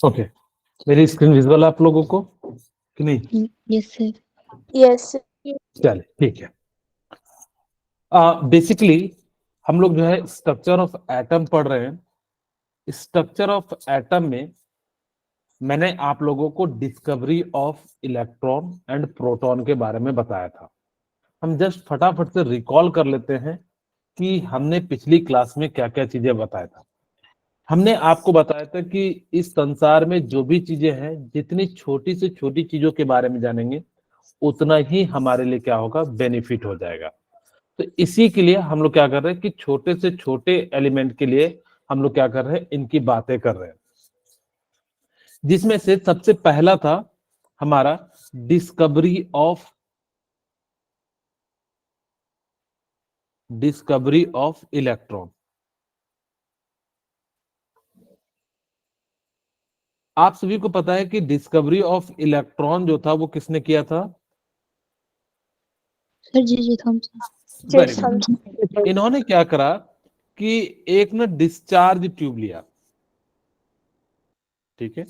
Okay, मेरी screen visual आप लोगों को कि नहीं? Yes sir. यस। चलिए ठीक है। बेसिकली हम लोग जो है स्ट्रक्चर ऑफ एटम पढ़ रहे हैं। स्ट्रक्चर ऑफ एटम में मैंने आप लोगों को discovery of electron and proton के बारे में बताया था। हम जस्ट फटाफट से रिकॉल कर लेते हैं कि हमने पिछली क्लास में क्या क्या चीजें बताया था। हमने आपको बताया था कि इस संसार में जो भी चीजें हैं, जितनी छोटी से छोटी चीजों के बारे में जानेंगे उतना ही हमारे लिए क्या होगा, बेनिफिट हो जाएगा। तो इसी के लिए हम लोग क्या कर रहे हैं कि छोटे से छोटे एलिमेंट के लिए हम लोग क्या कर रहे हैं, इनकी बातें कर रहे हैं। जिसमें से सबसे पहला था हमारा डिस्कवरी ऑफ इलेक्ट्रॉन। आप सभी को पता है कि डिस्कवरी ऑफ इलेक्ट्रॉन जो था वो किसने किया था? Sir J Thomson. Very good. इन्होंने क्या करा कि एक ना डिस्चार्ज ट्यूब लिया, ठीक है।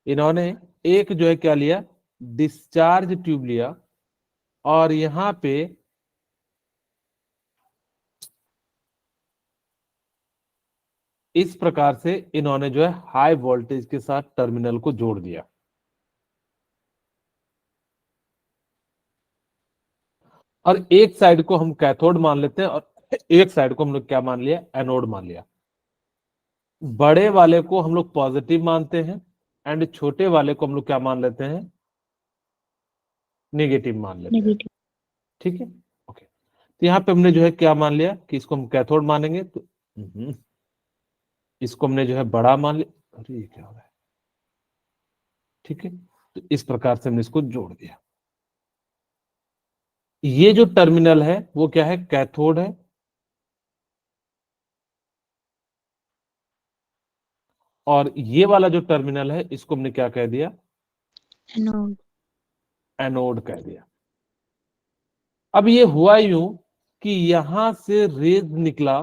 इन्होंने एक जो है क्या लिया, डिस्चार्ज ट्यूब लिया, और यहां पे इस प्रकार से इन्होंने जो है हाई वोल्टेज के साथ टर्मिनल को जोड़ दिया। और एक साइड को हम कैथोड मान लेते हैं और एक साइड को हम लोग क्या मान लिया, एनोड मान लिया। बड़े वाले को हम लोग पॉजिटिव मानते हैं एंड छोटे वाले को हम लोग क्या मान लेते हैं, नेगेटिव मान लेते हैं, ठीक है। ओके, तो यहाँ पे हमने जो है क्या मान लिया कि इसको हम कैथोड मानेंगे, तो इसको हमने जो है बड़ा मान लिया। अरे ये क्या हो रहा है, ठीक है। तो इस प्रकार से हमने इसको जोड़ दिया। ये जो टर्मिनल है वो क्या है, कैथोड है, और ये वाला जो टर्मिनल है इसको हमने क्या कह दिया, एनोड। एनोड कह दिया। अब ये हुआ यूं कि यहां से रेज निकला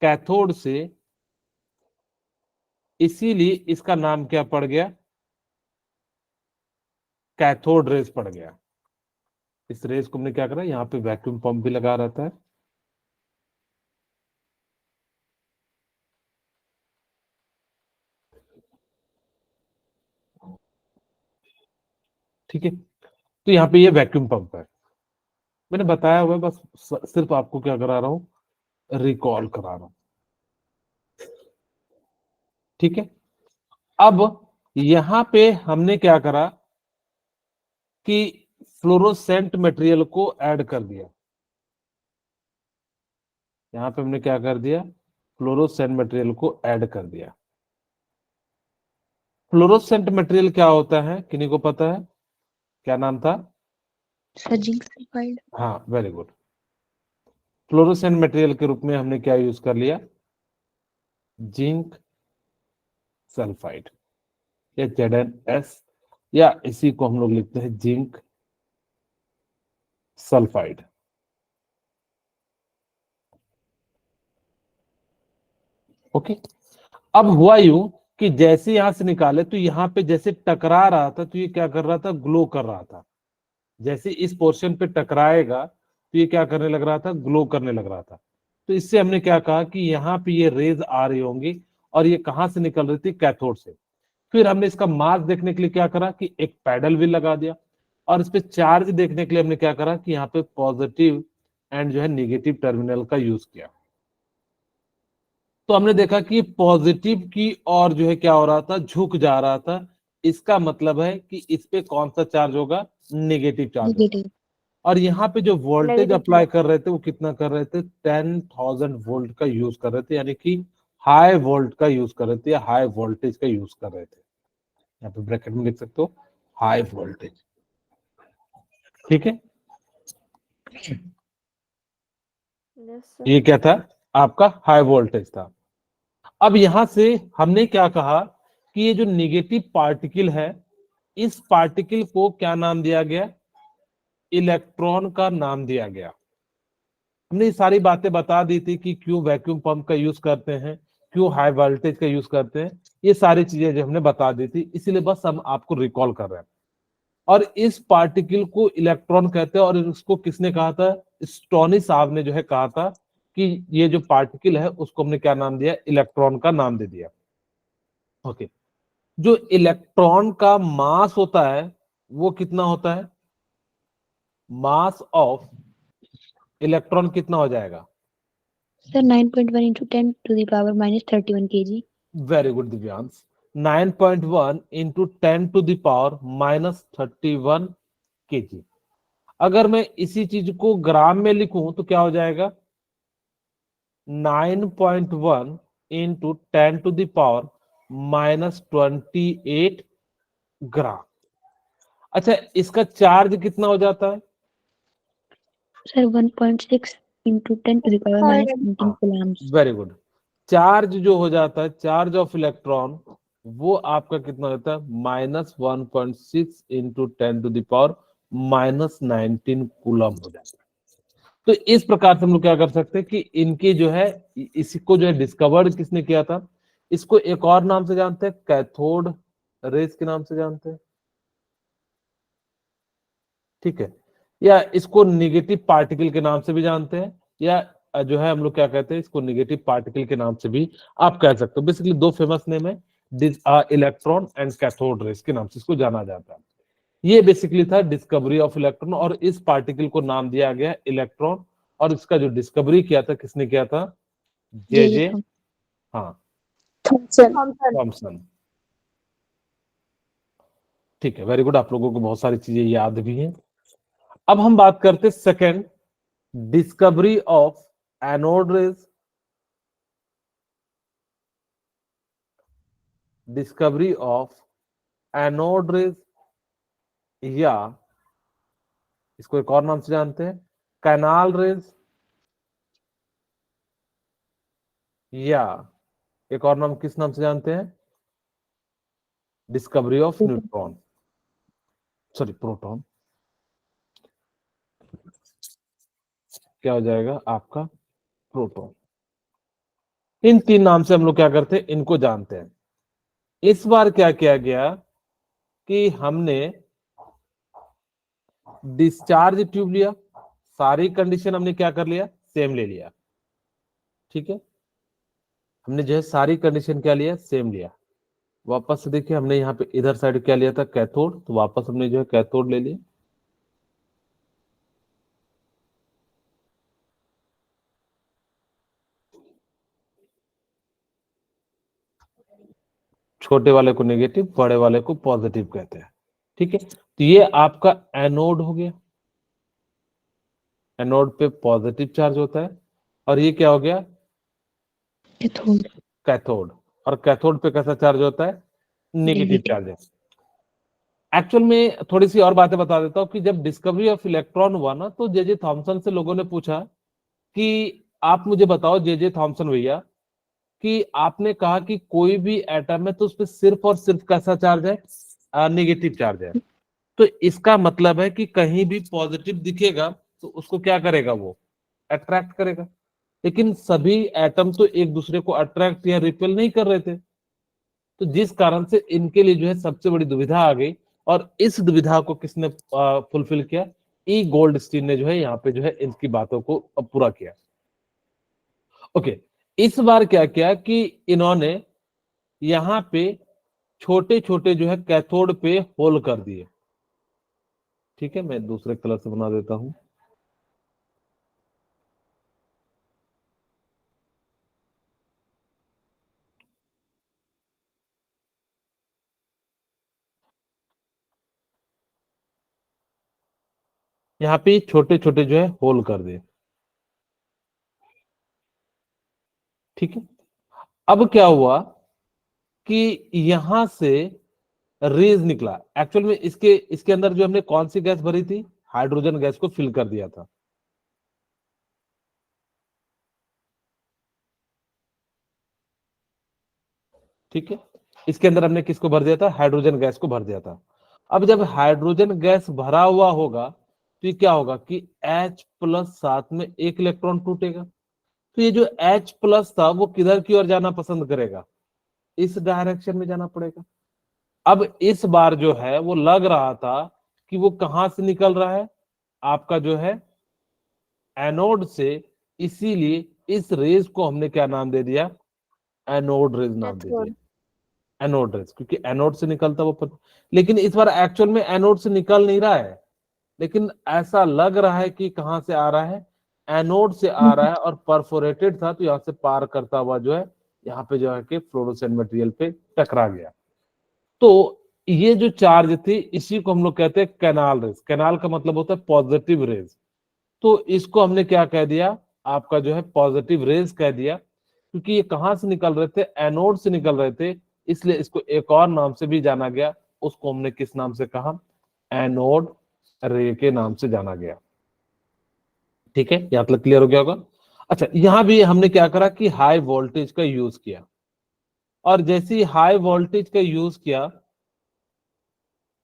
कैथोड से, इसीलिए इसका नाम क्या पड़ गया, कैथोड रेज पड़ गया। इस रेज को हमने क्या करा, यहाँ पे वैक्यूम पंप भी लगा रहता है, ठीक है। तो यहाँ पे ये वैक्यूम पंप है, मैंने बताया हुआ है, बस सिर्फ आपको क्या करा रहा हूं, रिकॉल करा रहा हूं, ठीक है। अब यहां पे हमने क्या करा कि फ्लोरोसेंट मटेरियल को ऐड कर दिया। यहां पे हमने क्या कर दिया, फ्लोरोसेंट मटेरियल को ऐड कर दिया। फ्लोरोसेंट मटेरियल क्या होता है, किन्हीं को पता है, क्या नाम था? Sir zinc sulphide. हाँ, वेरी गुड। फ्लोरोसेंट मटेरियल के रूप में हमने क्या यूज कर लिया, जिंक सल्फाइड या ZnS, या इसी को हम लोग लिखते हैं जिंक सल्फाइड। ओके, अब हुआ यूं कि जैसे यहां से निकाले तो यहां पे जैसे टकरा रहा था तो ये क्या कर रहा था, ग्लो कर रहा था। जैसे इस पोर्शन पे टकराएगा तो ये क्या करने लग रहा था, ग्लो करने लग रहा था। तो इससे हमने क्या कहा कि यहाँ पे ये रेज आ रही होंगी, और ये कहां से निकल रही थी, कैथोड से। फिर हमने इसका मास देखने के लिए क्या करा कि एक पैडल भी लगा दिया, और इस पे चार्ज देखने के लिए हमने क्या करा कि यहाँ पे पॉजिटिव एंड जो है निगेटिव टर्मिनल का यूज किया। तो हमने देखा कि पॉजिटिव की और जो है क्या हो रहा था, झुक जा रहा था। इसका मतलब है कि इस पे कौन सा चार्ज होगा, नेगेटिव चार्ज होगा। नेगेटिव। और यहाँ पे जो वोल्टेज Negative अप्लाई कर रहे थे वो कितना कर रहे थे, 10,000 वोल्ट का यूज कर रहे थे, यानी कि हाई वोल्ट का यूज कर रहे थे, या हाई वोल्टेज का यूज कर रहे थे। यहाँ पे ब्रैकेट में लिख सकते हो हाई वोल्टेज। ठीक है, Yes, sir. ये क्या था, आपका हाई वोल्टेज था। अब यहां से हमने क्या कहा कि ये जो नेगेटिव पार्टिकल है, इस पार्टिकल को क्या नाम दिया गया, इलेक्ट्रॉन का नाम दिया गया। हमने ये सारी बातें बता दी थी कि क्यों वैक्यूम पंप का यूज करते हैं, क्यों हाई वोल्टेज का यूज करते हैं, ये सारी चीजें जो हमने बता दी थी, इसीलिए बस हम आपको रिकॉल कर रहे हैं। और इस पार्टिकल को इलेक्ट्रॉन कहते हैं, और इसको किसने कहा था, स्टोनी साहब ने जो है कहा था कि ये जो पार्टिकल है उसको हमने क्या नाम दिया, इलेक्ट्रॉन का नाम दे दिया। ओके, जो इलेक्ट्रॉन का मास होता है वो कितना होता है, मास ऑफ इलेक्ट्रॉन कितना हो जाएगा, Sir, 9.1 into 10 to the power minus 31 kg. Very good Divyansh, 9.1 into 10 to the power minus 31 kg। अगर मैं इसी चीज को ग्राम में लिखूं तो क्या हो जाएगा, 9.1 into 10 to the power minus 28 gram. अच्छा, इसका चार्ज कितना हो जाता है, Sir, 1.6 into 10 to the power minus 19 coulombs. Very good. Charge जो हो जाता है, चार्ज ऑफ इलेक्ट्रॉन, वो आपका कितना होता है, minus 1.6 into 10 to the power minus 19 coulomb हो जाता है। तो इस प्रकार से हम लोग क्या कर सकते हैं कि इनकी जो है, इसको जो है डिस्कवर्ड किसने किया था, इसको एक और नाम से जानते हैं, कैथोड रेज के नाम से जानते हैं, ठीक है, या इसको निगेटिव पार्टिकल के नाम से भी जानते हैं, या जो है हम लोग क्या कहते हैं, इसको निगेटिव पार्टिकल के नाम से भी आप कह सकते हो। बेसिकली दो फेमस नेम है, इलेक्ट्रॉन एंड कैथोड रेज के नाम से इसको जाना जाता है। ये बेसिकली था डिस्कवरी ऑफ इलेक्ट्रॉन, और इस पार्टिकल को नाम दिया गया इलेक्ट्रॉन, और इसका जो डिस्कवरी किया था किसने किया था, जे जे हाँ थॉमसन। ठीक है, वेरी गुड, आप लोगों को बहुत सारी चीजें याद भी हैं। अब हम बात करते हैं second, discovery of anode rays, discovery of anode rays, या इसको एक और नाम से जानते हैं कैनाल रेज, या एक और नाम किस नाम से जानते हैं, discovery of neutron, sorry proton, क्या हो जाएगा आपका, प्रोटॉन। इन तीन नाम से हम लोग क्या करते हैं, इनको जानते हैं। इस बार क्या किया गया कि हमने डिस्चार्ज ट्यूब लिया, सारी कंडीशन हमने क्या कर लिया, सेम ले लिया, ठीक है, हमने जो है सारी कंडीशन क्या लिया, सेम लिया। वापस से देखिए, हमने यहाँ पे इधर साइड क्या लिया था, कैथोड, तो वापस हमने जो है कैथोड ले लिया, छोटे वाले को नेगेटिव, बड़े वाले को पॉजिटिव कहते हैं, ठीक है। तो ये आपका एनोड हो गया, एनोड पे पॉजिटिव चार्ज होता है, और ये क्या हो गया, कैथोड। कैथोड, और कैथोड पे कैसा चार्ज होता है, नेगेटिव नेगेटिव। चार्ज है। एक्चुअल में थोड़ी सी और बातें बता देता हूँ कि जब डिस्कवरी ऑफ इलेक्ट्रॉन हुआ ना, तो जे जे थॉमसन से लोगों ने पूछा कि आप मुझे बताओ जे जे थॉमसन भैया, कि आपने कहा कि कोई भी एटम है तो उस पर सिर्फ और सिर्फ कैसा चार्ज है, नेगेटिव चार्ज है। तो इसका मतलब है कि कहीं भी पॉजिटिव दिखेगा तो उसको क्या करेगा, वो अट्रैक्ट करेगा। लेकिन सभी एटम तो एक दूसरे को अट्रैक्ट या रिपेल नहीं कर रहे थे, तो जिस कारण से इनके लिए जो है सबसे बड़ी दुविधा आ गई, और इस दुविधा को किसने फुलफिल किया, ई गोल्डस्टीन ने जो है यहाँ पे जो है इनकी बातों को पूरा किया। ओके, इस बार क्या किया कि इन्होंने यहाँ पे छोटे छोटे जो है कैथोड पे होल कर दिए, ठीक है, मैं दूसरे कलर से बना देता हूं। यहाँ पे छोटे छोटे जो है होल कर दिए, ठीक है। अब क्या हुआ कि यहां से रेज निकला। एक्चुअल में इसके अंदर जो हमने कौन सी गैस भरी थी, हाइड्रोजन गैस को फिल कर दिया था। ठीक है, इसके अंदर हमने किसको भर दिया था? हाइड्रोजन गैस को भर दिया था। अब जब हाइड्रोजन गैस भरा हुआ होगा तो ये क्या होगा कि H प्लस साथ में एक इलेक्ट्रॉन टूटेगा। तो ये जो H प्लस था वो किधर की ओर जाना पसंद करेगा? इस डायरेक्शन में जाना पड़ेगा। अब इस बार जो है वो लग रहा था कि वो कहां से निकल रहा है? आपका जो है एनोड से, इसीलिए इस रेज को हमने क्या नाम दे दिया? एनोड रेज नाम दे Cathode. दिया। एनोड रेज, क्योंकि एनोड से निकलता वो लेकिन इस बार एक्चुअल में एनोड से निकल नहीं रहा है, लेकिन ऐसा लग रहा है कि कहां से आ रहा है? एनोड से आ रहा है, और परफोरेटेड था तो यहां से पार करता हुआ जो है यहाँ पे जो है कि फ्लोरोसेंट मटेरियल पे टकरा गया। तो ये जो चार्ज थी इसी को हम लोग कहते हैं कैनाल रेज। कैनाल का मतलब होता है पॉजिटिव रेज। तो इसको हमने क्या कह दिया? आपका जो है पॉजिटिव रेज कह दिया, क्योंकि ये कहां से निकल रहे थे? एनोड से निकल रहे थे, इसलिए इसको एक और नाम से भी जाना गया। उसको हमने किस नाम से कहा? एनोड रे के नाम से जाना गया। ठीक है, यहाँ तक क्लियर हो गया होगा। अच्छा, यहां भी हमने क्या करा कि हाई वोल्टेज का यूज किया, और जैसे ही हाई वोल्टेज का यूज किया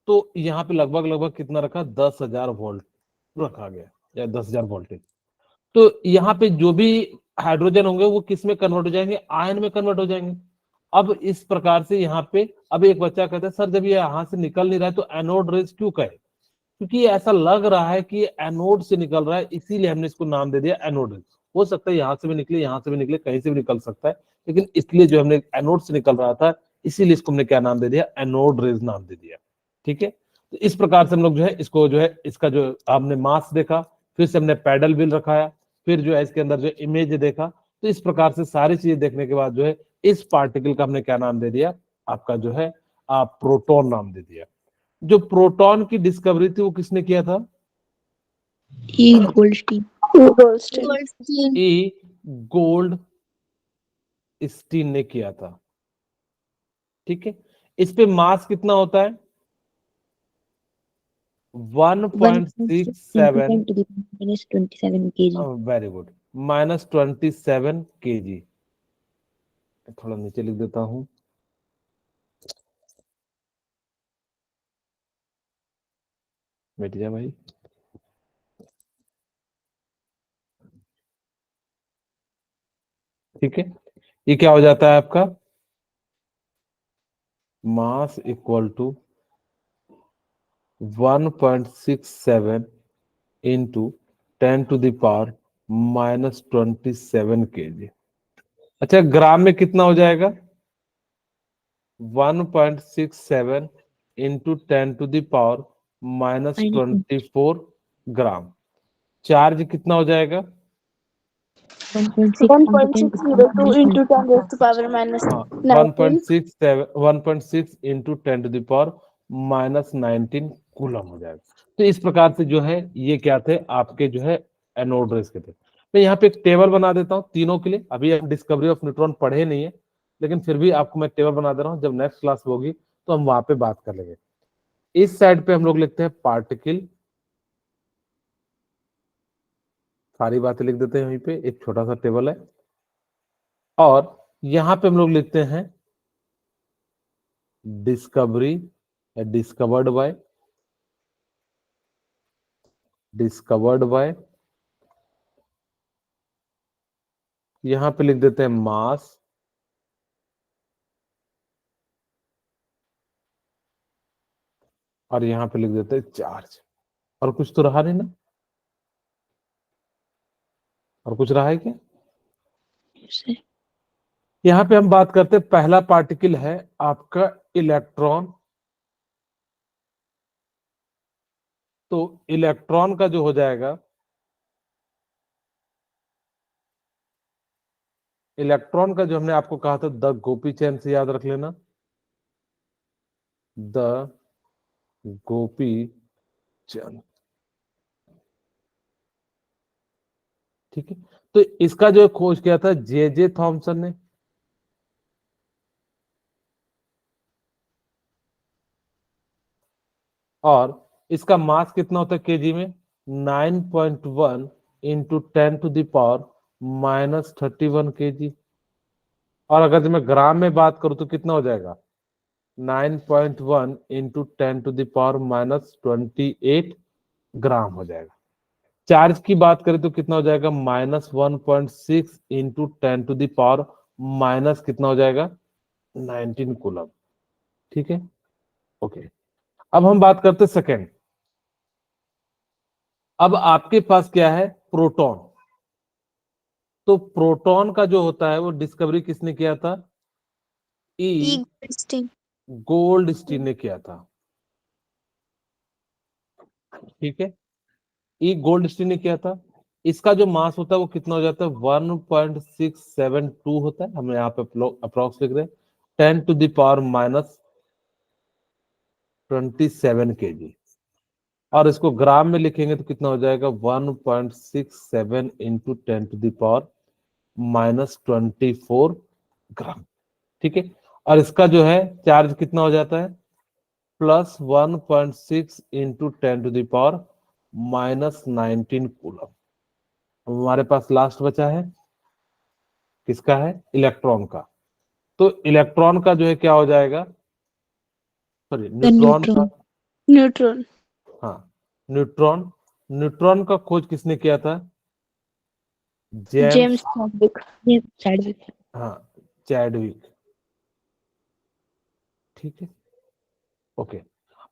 तो यहाँ पे लगभग लगभग कितना रखा? 10,000 वोल्ट रखा गया, या 10,000 वोल्टेज। तो यहाँ पे जो भी हाइड्रोजन होंगे वो किस में कन्वर्ट हो जाएंगे? आयन में कन्वर्ट हो जाएंगे। अब इस प्रकार से यहाँ पे अब एक बच्चा कहता है सर जब ये यहाँ से निकल नहीं रहा है तो एनोड रेज क्यों कहे? क्योंकि ऐसा लग रहा है कि एनोड से निकल रहा है, इसीलिए हमने इसको नाम दे दिया एनोड रेज। हो सकता है यहाँ से भी निकले, यहाँ से भी निकले, कहीं से भी निकल सकता है, लेकिन इसलिए जो हमने एनोड से निकल रहा था इसीलिए इसको हमने क्या नाम दे दिया? एनोड रेज नाम दे दिया। ठीक है, तो इस प्रकार से हम लोग जो है इसको जो है इसका जो हमने मास देखा, फिर से हमने पैडल व्हील रखाया, फिर जो है इसके अंदर जो इमेज देखा। तो इस प्रकार से सारी चीजें देखने के बाद जो है इस पार्टिकल का हमने क्या नाम दे दिया? आपका जो है प्रोटॉन नाम दे दिया। जो प्रोटॉन की डिस्कवरी थी वो किसने किया था? E. Goldstein. Goldstein. ई गोल्ड स्टीन ने किया था। ठीक है, इस पे मास कितना होता है? 1.6 into 1.67। 10 to the minus 27 kg. Very good, -27 kg। थोड़ा नीचे लिख देता हूं। बैठ जा भाई। ठीक है, ये क्या हो जाता है आपका? Mass equal to 1.67 into 10 to the power -27 kg। अच्छा, ग्राम में कितना हो जाएगा? 1.67 into 10 to the power -24 gram. Charge कितना हो जाएगा? 1.6 into 10 to the 1.602 minus into 10 raised 19. to power minus हाँ, 19. 1.6 into 10 to the power -19 coulomb हो जाएगा। तो इस प्रकार से जो है ये क्या थे? आपके जो है एनोड रेस के थे। मैं यहाँ पे एक टेबल बना देता हूँ तीनों के लिए। अभी हम डिस्कवरी ऑफ न्यूट्रॉन पढ़े नहीं है, लेकिन फिर भी आपको मैं टेबल बना दे रहा हूँ। जब नेक्स्ट क्लास होगी तो हम वहां पे बात कर लेंगे। इस साइड पे हम लोग लिखते हैं पार्टिकल, सारी बातें लिख देते हैं वहीं पे, एक छोटा सा टेबल है। और यहाँ पे हम लोग लिखते हैं discovery, discovered by, discovered by. यहां पे लिख देते हैं मास, और यहां पे लिख देते हैं चार्ज। और कुछ तो रहा नहीं ना? और कुछ रहा है क्या? Sir. यहां पे हम बात करते हैं, पहला पार्टिकल है आपका इलेक्ट्रॉन। तो इलेक्ट्रॉन का जो हो जाएगा, इलेक्ट्रॉन का जो हमने आपको कहा था द गोपी चैन से याद रख लेना, द गोपी चैन। ठीक है, तो इसका जो खोज किया था जे थॉमसन ने। और इसका मास कितना होता है केजी में? 9.1 इंटू 10⁻⁻31 kg। और अगर मैं ग्राम में बात करूं तो कितना हो जाएगा? 9.1 इंटू 10⁻⁻28 ग्राम हो जाएगा। चार्ज की बात करें तो कितना हो जाएगा? -1.6 इंटू 10⁻⁻ कितना हो जाएगा? 19 कूलम। ठीक है, ओके। अब हम बात करते सेकेंड। अब आपके पास क्या है? प्रोटॉन। तो प्रोटॉन का जो होता है वो डिस्कवरी किसने किया था? ई गोल्डस्टीन ने किया था। ठीक है, ई गोल्डस्टीन ने किया था। इसका जो मास होता है वो कितना हो जाता है? 1.672 होता है। हम यहाँ पे अप्रोक्स लिख रहे हैं 10⁻27 kg। और इसको ग्राम में लिखेंगे तो कितना हो जाएगा? 1.67 इंटू 10⁻24 ग्राम। ठीक है, और इसका जो है चार्ज कितना हो जाता है? +1.6 इंटू 10⁻⁻19 कूलम। हमारे पास लास्ट बचा है किसका? है इलेक्ट्रॉन का। तो इलेक्ट्रॉन का जो है क्या हो जाएगा? सॉरी, न्यूट्रॉन का। Neutron. हाँ, न्यूट्रॉन। न्यूट्रॉन का खोज किसने किया था? James Chadwick. ये चैडविक। हाँ, चैडविक। ठीक है, ओके।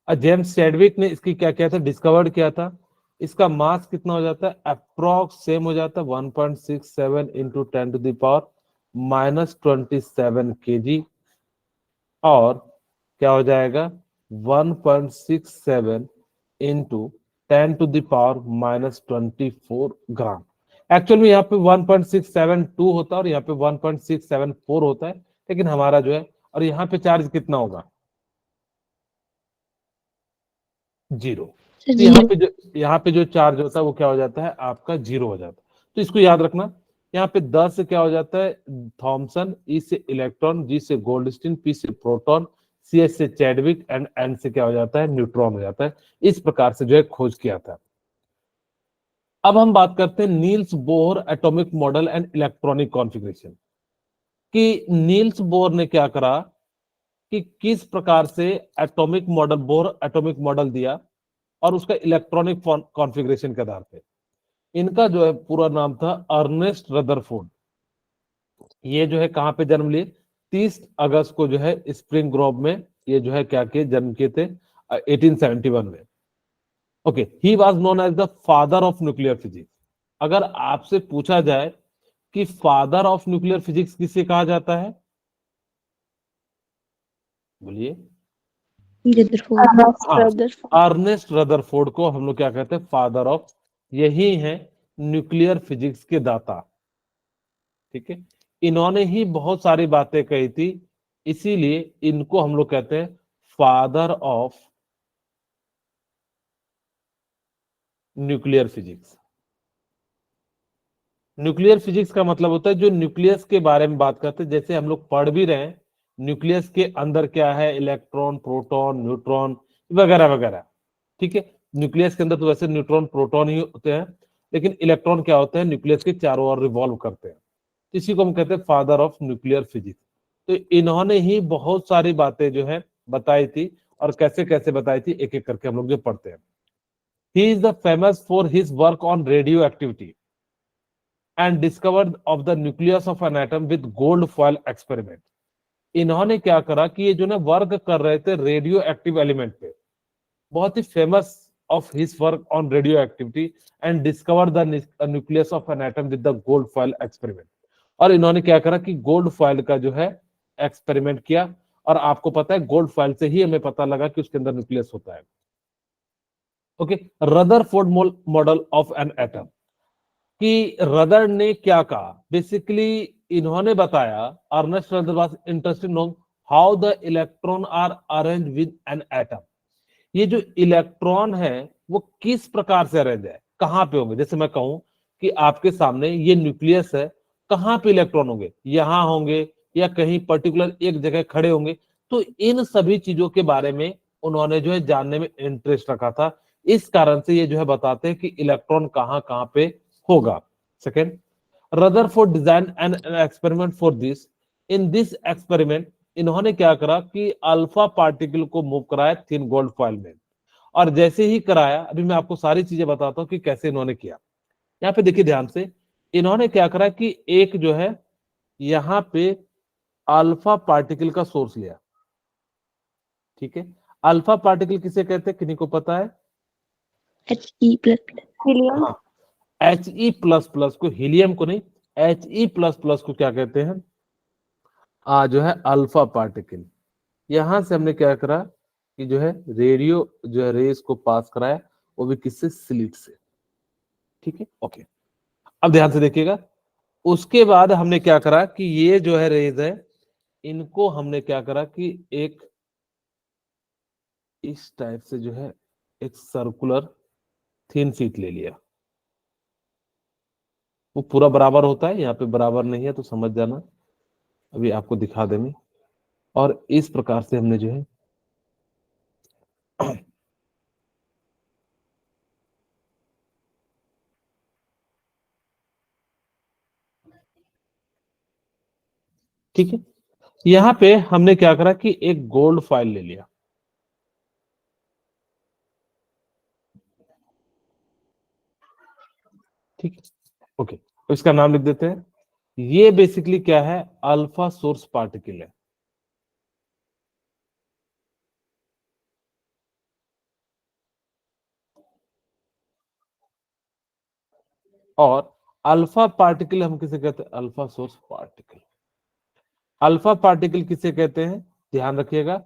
जेम्स चैडविक ने इसकी क्या किया था? डिस्कवर्ड किया था। इसका मास कितना हो जाता है? अप्रोक्स सेम हो जाता है 1.67 इंटू 10⁻⁻27 kg। और क्या हो जाएगा? 1.67 इंटू 10⁻⁻24 ग्राम। एक्चुअल में यहाँ पे 1.672 होता है और यहाँ पे 1.674 होता है, लेकिन हमारा जो है, और यहाँ पे चार्ज कितना होगा? 0। तो यहाँ पे जो चार्ज होता है वो क्या हो जाता है? आपका 0 हो जाता है। तो इसको याद रखना। यहाँ पे 10 से क्या हो जाता है? थॉमसन, ई से इलेक्ट्रॉन, जी से गोल्डस्टीन, पी से प्रोटॉन, सी एस से चैडविक एंड एन से क्या हो जाता है? न्यूट्रॉन हो जाता है। इस प्रकार से जो है खोज किया था। अब हम बात करते हैं Niels Bohr atomic model and electronic configuration कि नील्स बोर ने क्या करा कि किस प्रकार से atomic model, bore atomic model दिया और उसका इलेक्ट्रॉनिक कॉन्फ़िगरेशन के आधार पे। इनका जो है पूरा नाम था अर्नेस्ट रदरफोर्ड। ये जो है कहां पे जन्म लिए? 30 अगस्त को जो है स्प्रिंग ग्रोव में ये जो है क्या के जन्म किए थे 1871 में। Okay, he was known as the father of nuclear physics. अगर आपसे पूछा जाए कि फादर ऑफ न्यूक्लियर फिजिक्स किसे कहा जाता है? बोलिए। अर्नेस्ट रदरफोर्ड को हम लोग क्या कहते हैं? Father of. यही है न्यूक्लियर फिजिक्स के दाता। ठीक है, इन्होंने ही बहुत सारी बातें कही थी, इसीलिए इनको हम लोग कहते हैं father of nuclear physics. Nuclear physics का मतलब होता है जो न्यूक्लियस के बारे में बात करते हैं। जैसे हम लोग पढ़ भी रहे हैं न्यूक्लियस के अंदर क्या है? इलेक्ट्रॉन, प्रोटॉन, न्यूट्रॉन वगैरह वगैरह। ठीक है, न्यूक्लियस के अंदर तो वैसे न्यूट्रॉन प्रोटॉन ही होते हैं, लेकिन इलेक्ट्रॉन क्या होते हैं? न्यूक्लियस के चारों ओर रिवॉल्व करते हैं। इसी को हम कहते हैं फादर ऑफ न्यूक्लियर फिजिक्स। तो इन्होंने ही बहुत सारी बातें जो है बताई थी, और कैसे कैसे बताई थी एक एक करके हम लोग जो पढ़ते हैं। He is the famous for his work on radio activity and discovered of the nucleus of an atom with gold foil experiment. इन्होंने क्या करा कि ये जो ना वर्क कर रहे थे रेडियो एक्टिव एलिमेंट पे, बहुत ही famous of his work on radio activity and discover the nucleus of an atom with the gold foil experiment. और इन्होंने क्या करा कि गोल्ड फॉयल का जो है एक्सपेरिमेंट किया, और आपको पता है गोल्ड फॉयल से ही हमें पता लगा कि उसके अंदर न्यूक्लियस होता है। Okay, Rutherford model of an atom कि रदर ने क्या कहा? बेसिकली इन्होंने बताया, Ernest Rutherford was interested know how the electron are arrange with an atom. ये जो इलेक्ट्रॉन है वो किस प्रकार से अरेंज है, कहां पे होंगे? जैसे मैं कहूं कि आपके सामने ये न्यूक्लियस है, कहां पे इलेक्ट्रॉन होंगे? यहां होंगे या कहीं पर्टिकुलर एक जगह खड़े होंगे? तो इन सभी चीजों के बारे में उन्होंने जो है जानने में इंटरेस्ट रखा था, इस कारण से ये जो है बताते हैं कि इलेक्ट्रॉन कहाँ कहाँ पे होगा। Second, Rutherford design an experiment for this. In this experiment इन्होंने क्या करा कि अल्फा पार्टिकल को मूव कराया थिन गोल्ड फॉइल में, और जैसे ही कराया, अभी मैं आपको सारी चीजें बताता हूँ कि कैसे इन्होंने किया। यहाँ पे देखिए ध्यान से, इन्होंने क्या करा कि एक जो है यहाँ पे अल्फा पार्टिकल का सोर्स लिया, ठीक है। अल्फा पार्टिकल किसे कहते हैं, किन्हीं को पता है? He++. Helium. हाँ, He++ को, हीलियम को नहीं, He++ को क्या कहते हैं? जो है अल्फा पार्टिकल। यहां से हमने क्या करा कि जो है रेडियो जो है रेस को पास कराया, वो भी किससे? स्लिट से, ठीक है, ओके। अब ध्यान से देखिएगा, उसके बाद हमने क्या करा कि ये जो है रेज है, इनको हमने क्या करा कि एक इस टाइप से जो है एक सर्कुलर थिन शीट ले लिया। वो पूरा बराबर होता है, यहाँ पे बराबर नहीं है तो समझ जाना, अभी आपको दिखा देंगे। और इस प्रकार से हमने जो है ठीक है, यहाँ पे हमने क्या करा कि एक गोल्ड फाइल ले लिया, ठीक है, ओके। तो इसका नाम लिख देते हैं, ये बेसिकली क्या है? अल्फा सोर्स पार्टिकल है। और अल्फा पार्टिकल हम किसे कहते हैं? Alpha source particle. Alpha particle किसे कहते हैं? ध्यान रखिएगा,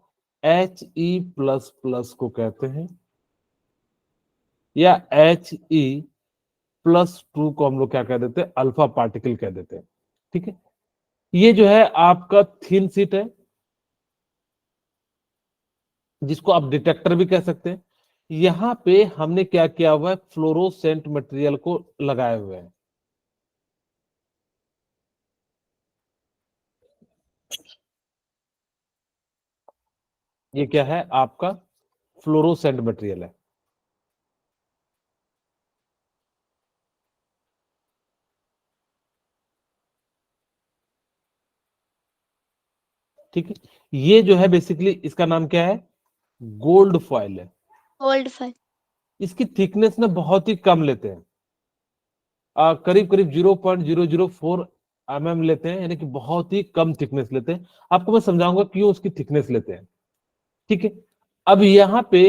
He++ को कहते हैं, या He+2 को हम लोग क्या कह देते हैं? अल्फा पार्टिकल कह देते हैं, ठीक है। ये जो है आपका थिन शीट है, जिसको आप डिटेक्टर भी कह सकते हैं। यहाँ पे हमने क्या किया हुआ है? फ्लोरोसेंट मटेरियल को लगाए हुए हैं। ये क्या है? आपका फ्लोरोसेंट मटेरियल है, ठीक है। ये जो है बेसिकली इसका नाम क्या है? गोल्ड फॉइल है। Gold file. इसकी थिकनेस ना बहुत ही कम लेते हैं, करीब करीब 0.004 mm लेते हैं, यानी कि बहुत ही कम थिकनेस लेते हैं। आपको मैं समझाऊंगा क्यों उसकी थिकनेस लेते हैं, ठीक है। अब यहाँ पे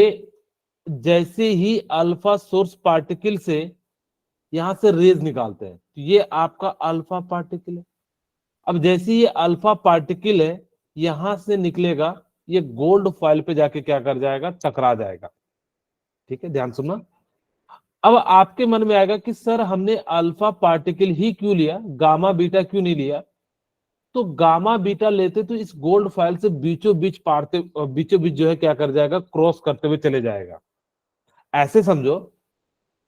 जैसे ही अल्फा सोर्स पार्टिकल से यहां से रेज निकालते हैं, तो ये आपका अल्फा पार्टिकल है। अब जैसे ये अल्फा पार्टिकल है, यहां से निकलेगा, ये गोल्ड फॉइल पे जाके क्या कर जाएगा? टकरा जाएगा, ठीक है। ध्यान सुनना, अब आपके मन में आएगा कि सर हमने अल्फा पार्टिकल ही क्यों लिया, गामा बीटा क्यों नहीं लिया? तो गामा बीटा लेते तो इस गोल्ड फाइल से बीचों बीच बीचों बीच जो है क्या कर जाएगा? क्रॉस करते हुए चले जाएगा। ऐसे समझो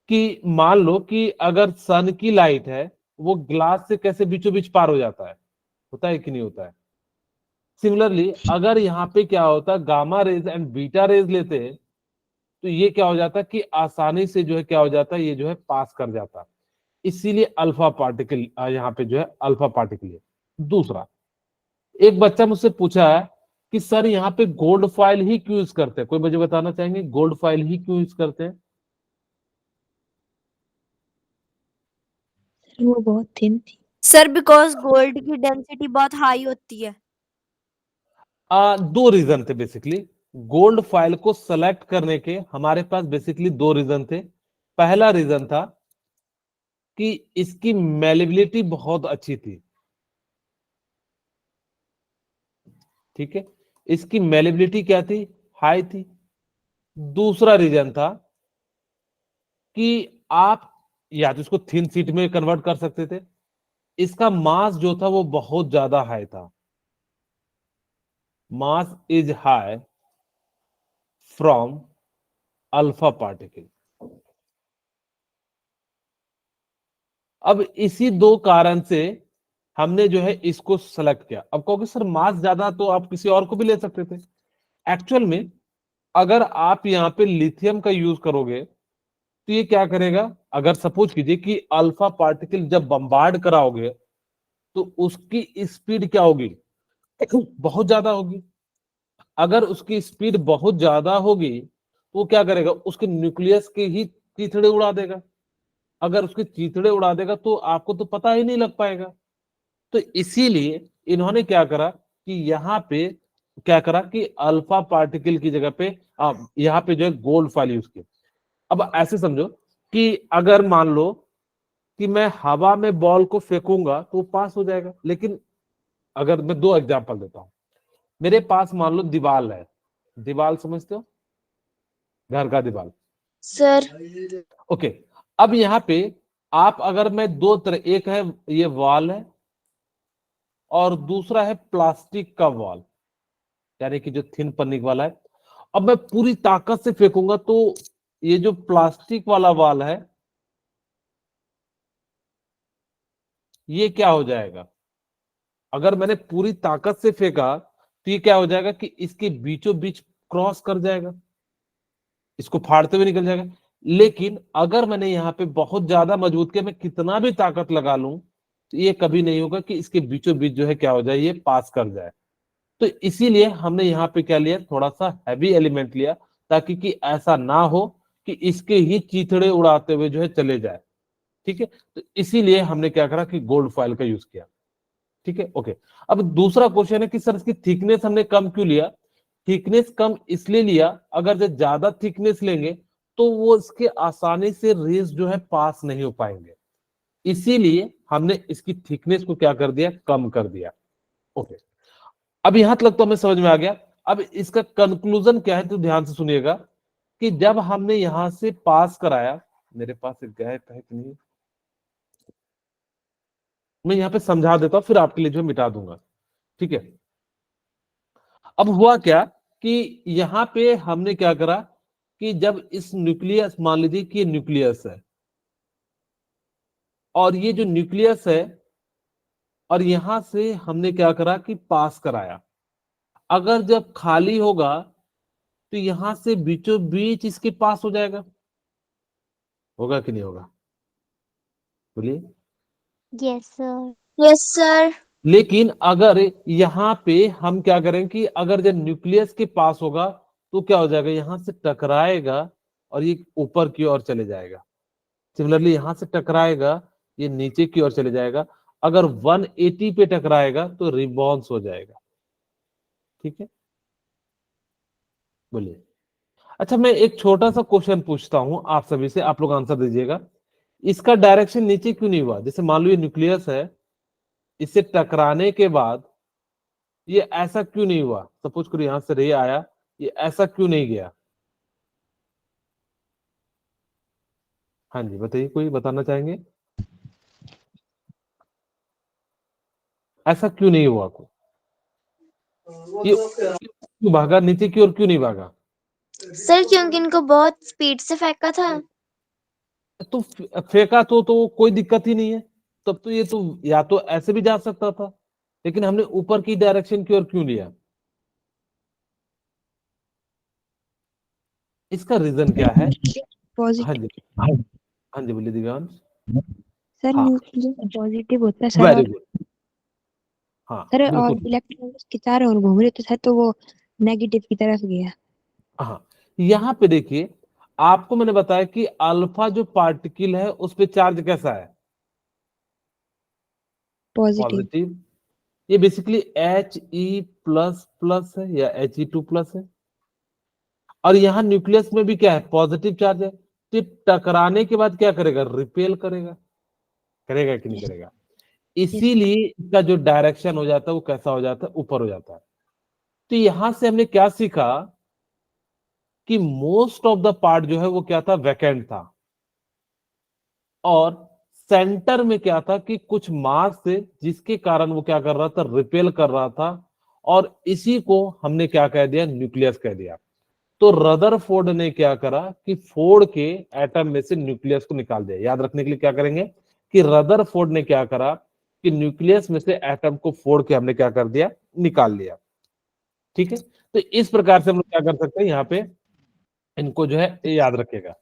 कि मान लो कि अगर सन की लाइट है, वो ग्लास से कैसे बीचों बीच पार हो जाता है? होता है कि नहीं होता है? सिमिलरली अगर यहाँ पे क्या होता, gamma rays and beta raise लेते हैं, तो ये क्या हो जाता कि आसानी से जो है क्या हो जाता है? ये जो है पास कर जाता। इसीलिए अल्फा पार्टिकल यहाँ पे जो है अल्फा पार्टिकल है। दूसरा, एक बच्चा मुझसे पूछा है कि सर यहाँ पे गोल्ड फॉइल ही क्यों यूज करते हैं? कोई मुझे बताना चाहेंगे गोल्ड फॉइल ही क्यों यूज करते हैं? सर वो बहुत थिन थी। सर बिकॉज गोल्ड की डेंसिटी बहुत हाई होती है। दो रीजन थे बेसिकली। गोल्ड फॉइल को सेलेक्ट करने के हमारे पास बेसिकली दो रीजन थे। पहला रीजन था कि इसकी मेलेबिलिटी बहुत अच्छी थी, ठीक है, इसकी मेलेबिलिटी क्या थी? हाई थी। दूसरा रीजन था कि आप या तो इसको थिन शीट में कन्वर्ट कर सकते थे, इसका मास जो था वो बहुत ज्यादा हाई था। Mass is high from alpha particle. अब इसी दो कारण से हमने जो है इसको सेलेक्ट किया। अब कहोगे सर मास ज्यादा, तो आप किसी और को भी ले सकते थे। एक्चुअल में अगर आप यहाँ पे लिथियम का यूज करोगे तो ये क्या करेगा, अगर सपोज कीजिए कि अल्फा पार्टिकल जब बम्बार्ड कराओगे तो उसकी स्पीड क्या होगी, बहुत ज्यादा होगी। अगर उसकी स्पीड बहुत ज्यादा होगी तो वो क्या करेगा, उसके न्यूक्लियस के ही चीथड़े उड़ा देगा। अगर उसके चीथड़े उड़ा देगा तो आपको तो पता ही नहीं लग पाएगा। तो इसीलिए इन्होंने क्या करा कि यहाँ पे क्या करा कि अल्फा पार्टिकल की जगह पे यहाँ पे जो है गोल्ड फॉइल यूज किया। अब ऐसे समझो कि अगर मान लो कि मैं हवा में बॉल को फेंकूंगा तो वो पास हो जाएगा, लेकिन अगर मैं दो एग्जांपल देता हूं, मेरे पास मान लो दीवार है, दीवार समझते हो, घर का दीवार। सर ओके, अब यहाँ पे आप अगर मैं दो तरह, एक है ये वॉल है और दूसरा है प्लास्टिक का वॉल, यानी कि जो थिन पन्नी वाला है। अब मैं पूरी ताकत से फेंकूंगा तो ये जो प्लास्टिक वाला वॉल है ये क्या हो जाएगा, अगर मैंने पूरी ताकत से फेंका तो ये क्या हो जाएगा कि इसके बीचों बीच क्रॉस कर जाएगा, इसको फाड़ते हुए निकल जाएगा। लेकिन अगर मैंने यहाँ पे बहुत ज्यादा मजबूत किया, मैं कितना भी ताकत लगा लूं तो ये कभी नहीं होगा कि इसके बीचों बीच जो है क्या हो जाए, ये पास कर जाए। तो इसीलिए हमने यहाँ पे क्या लिया, थोड़ा सा हैवी एलिमेंट लिया, ताकि कि ऐसा ना हो कि इसके ही चीथड़े उड़ाते हुए जो है चले जाए। ठीक है, तो इसीलिए हमने क्या करा कि गोल्ड फॉइल का यूज किया। ठीक है, ओके। अब दूसरा क्वेश्चन है कि सर इसकी थिकनेस हमने कम क्यों लिया। थिकनेस कम इसलिए लिया, अगर जो ज्यादा थिकनेस लेंगे तो वो इसके आसानी से रेस जो है पास नहीं हो पाएंगे, इसीलिए हमने इसकी थिकनेस को क्या कर दिया, कम कर दिया। ओके, अब यहां तक तो हमें समझ में आ गया। अब इसका कंक्लूजन क्या है तो ध्यान से सुनिएगा कि जब हमने यहां से पास कराया, मेरे पास एक गैप है कि नहीं, मैं यहाँ पे समझा देता हूं फिर आपके लिए जो मिटा दूंगा। ठीक है, अब हुआ क्या कि यहाँ पे हमने क्या करा कि जब इस न्यूक्लियस, मान लीजिए कि ये न्यूक्लियस है और ये जो न्यूक्लियस है, और यहां से हमने क्या करा कि पास कराया, अगर जब खाली होगा तो यहां से बीचों बीच इसके पास हो जाएगा, होगा कि नहीं होगा, बोलिए। Yes sir, yes sir. लेकिन अगर यहाँ पे हम क्या करें कि अगर जब न्यूक्लियस के पास होगा तो क्या हो जाएगा, यहां से टकराएगा और ये ऊपर की ओर चले जाएगा। सिमिलरली यहां से टकराएगा, ये नीचे की ओर चले जाएगा। अगर 180 पे टकराएगा तो रिबॉन्स हो जाएगा। ठीक है, बोलिए। अच्छा, मैं एक छोटा सा क्वेश्चन पूछता हूं आप सभी से, आप लोग आंसर दीजिएगा। इसका डायरेक्शन नीचे क्यों नहीं हुआ, जैसे मान लो ये न्यूक्लियस है, इससे टकराने के बाद ये ऐसा क्यों नहीं हुआ, सपोज करो यहां से रे आया, ये ऐसा क्यों नहीं गया। हाँ जी बताइए, कोई बताना चाहेंगे, ऐसा क्यों नहीं हुआ को, ये क्यों भागा नीचे की ओर, क्यों नहीं भागा। सर क्योंकि इनको बहुत स्पीड से फेंका था। तो फेंका तो कोई दिक्कत ही नहीं है, तब तो ये तो या तो ऐसे भी जा सकता था, लेकिन हमने ऊपर की डायरेक्शन की ओर क्यों लिया, इसका रीजन क्या है। हाँ पॉजिटिव। जी, हाँ जी बोलिए दिव्यांश। सर हाँ, न्यूक्लियस पॉजिटिव होता है सर, वेरी और गुड, हाँ सर और बिल्कुल। इलेक्ट्रॉन के चारों ओर घूम रहे तो सर, तो वो नेगेटिव की तरफ गया। हाँ, यहाँ पे देखिए, आपको मैंने बताया कि अल्फा जो पार्टिकल है उस पे चार्ज कैसा है, पॉजिटिव। पॉजिटिव। ये बेसिकली He++ है या He2+ है, और यहाँ न्यूक्लियस में भी क्या है, पॉजिटिव चार्ज है। तो टकराने के बाद क्या करेगा, रिपेल करेगा, करेगा कि नहीं करेगा। इसीलिए इसका जो डायरेक्शन हो जाता है वो कैसा हो जाता है, ऊपर हो जाता है। तो यहां से हमने क्या सीखा कि मोस्ट ऑफ द पार्ट जो है वो क्या था, वैकेंट था, और सेंटर में क्या था कि कुछ मास से, जिसके कारण वो क्या कर रहा था, रिपेल कर रहा था, और इसी को हमने क्या कह दिया, न्यूक्लियस कह दिया। तो रदरफोर्ड ने क्या करा कि फोर्ड के एटम में से न्यूक्लियस को निकाल दिया। याद रखने के लिए क्या करेंगे कि रदरफोर्ड ने क्या करा कि न्यूक्लियस में से एटम को फोड़ के हमने क्या कर दिया, निकाल लिया। ठीक है, तो इस प्रकार से हम लोग क्या कर सकते हैं, यहाँ पे इनको जो है याद रखेगा।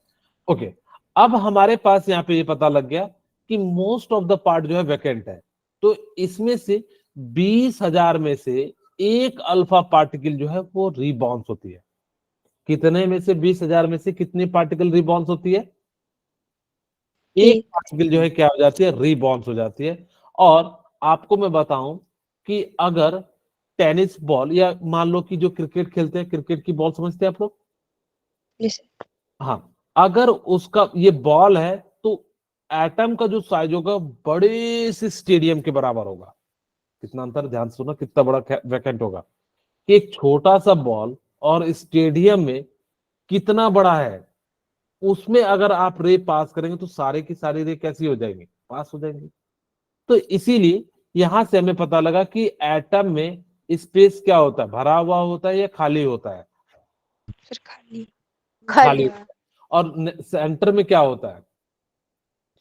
ओके, अब हमारे पास यहाँ पे ये पता लग गया कि मोस्ट ऑफ द पार्ट जो है वैकेंट है, तो इसमें से 20,000 में से एक अल्फा पार्टिकल जो है वो रीबाउंस होती है। कितने में से 20,000 में से कितनी पार्टिकल रीबाउंस होती है? एक एक। पार्टिकल जो है क्या हो जाती है? रीबाउंस हो जाती है। और आपको मैं बताऊं कि अगर टेनिस बॉल या मान लो कि जो क्रिकेट खेलते हैं, क्रिकेट की बॉल समझते हैं आप लोग? जैसे हाँ, अगर उसका ये बॉल है तो एटम का जो साइज होगा बड़े से स्टेडियम के बराबर होगा। कितना अंतर, ध्यान से सुनो, कितना बड़ा वैकेंट होगा कि एक छोटा सा बॉल और स्टेडियम में कितना बड़ा है, उसमें अगर आप रे पास करेंगे तो सारे की सारी रे कैसी हो जाएंगी? पास हो जाएंगी। तो इसीलिए यहां से हमें पता लगा कि एटम में स्पेस क्या होता है? भरा हुआ होता है या खाली होता है? सर खाली। खाली होता है। और सेंटर में क्या होता है?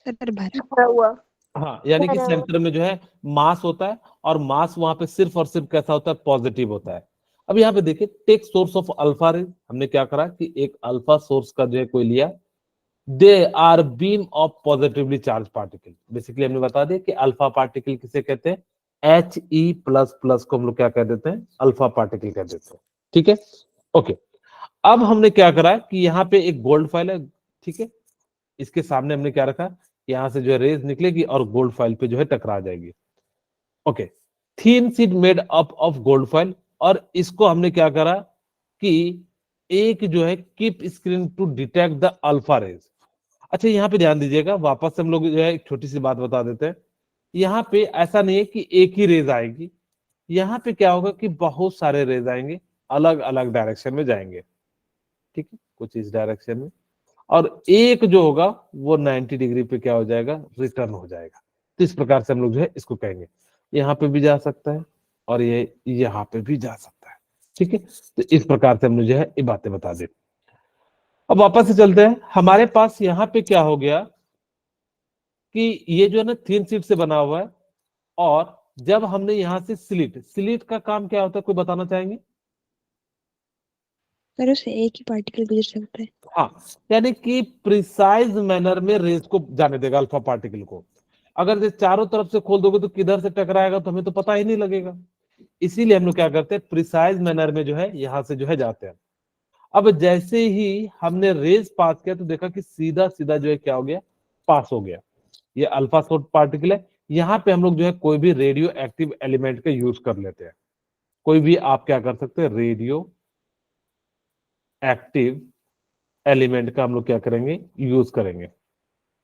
सर भरा। भरा हुआ। हाँ, यानी कि भरा हुआ। सेंटर में जो है मास होता है, और मास वहां पे सिर्फ और सिर्फ कैसा होता है? पॉजिटिव होता है। अब यहाँ पे देखिए, टेक सोर्स ऑफ अल्फा रे, हमने क्या करा कि एक अल्फा सोर्स का जो है कोई लिया, they are beam of positively charge particle. Basically हमने बता दिया कि अल्फा पार्टिकल किसे कहते हैं? He++ को हम लोग क्या कह देते हैं? अल्फा पार्टिकल कह देते हैं। ठीक है, ओके। अब हमने क्या करा कि यहाँ पे एक गोल्ड फाइल है, ठीक है, इसके सामने हमने क्या रखा, यहाँ से जो है रेज निकलेगी और गोल्ड फाइल पे जो है टकरा जाएगी। Okay, thin sheet made up of gold foil, और इसको हमने क्या करा कि एक जो है keep screen to detect the alpha rays. अच्छा, यहाँ पे ध्यान दीजिएगा, वापस से हम लोग जो है एक छोटी सी बात बता देते हैं। यहाँ पे ऐसा नहीं है कि एक ही रेज आएगी, यहाँ पे क्या होगा कि बहुत सारे रेज आएंगे, अलग अलग डायरेक्शन में जाएंगे। ठीक है, कुछ इस डायरेक्शन में, और एक जो होगा वो 90 डिग्री पे क्या हो जाएगा? रिटर्न हो जाएगा। तो इस प्रकार से हम लोग जो है इसको कहेंगे। यहाँ पे भी जा सकता है और ये यहाँ पे भी जा सकता है। ठीक है, तो इस प्रकार से हम लोग जो है ये बातें बता दे। अब वापस से चलते हैं, हमारे पास यहाँ पे क्या हो गया कि ये जो है ना थिन शीट से बना हुआ है, और जब हमने यहाँ से स्लिट का काम क्या होता है, कोई बताना चाहेंगे? सर उससे एक ही पार्टिकल गुजर सकता है। हाँ, यानी कि प्रिसाइज मैनर में रेस को जाने देगा अल्फा पार्टिकल को। अगर ये चारों तरफ से खोल दोगे तो किधर से टकराएगा तो हमें तो पता ही नहीं लगेगा। इसीलिए हम लोग क्या करते हैं, प्रिसाइज मैनर में जो है यहाँ से जो है जाते हैं। अब जैसे ही हमने रेस पास किया तो देखा कि सीधा सीधा जो है क्या हो गया? पास हो गया। ये अल्फा शॉर्ट पार्टिकल है। यहाँ पे हम लोग जो है कोई भी रेडियो एक्टिव एलिमेंट का यूज कर लेते हैं। कोई भी आप क्या कर सकते हैं? रेडियो एक्टिव एलिमेंट का हम लोग क्या करेंगे? यूज करेंगे।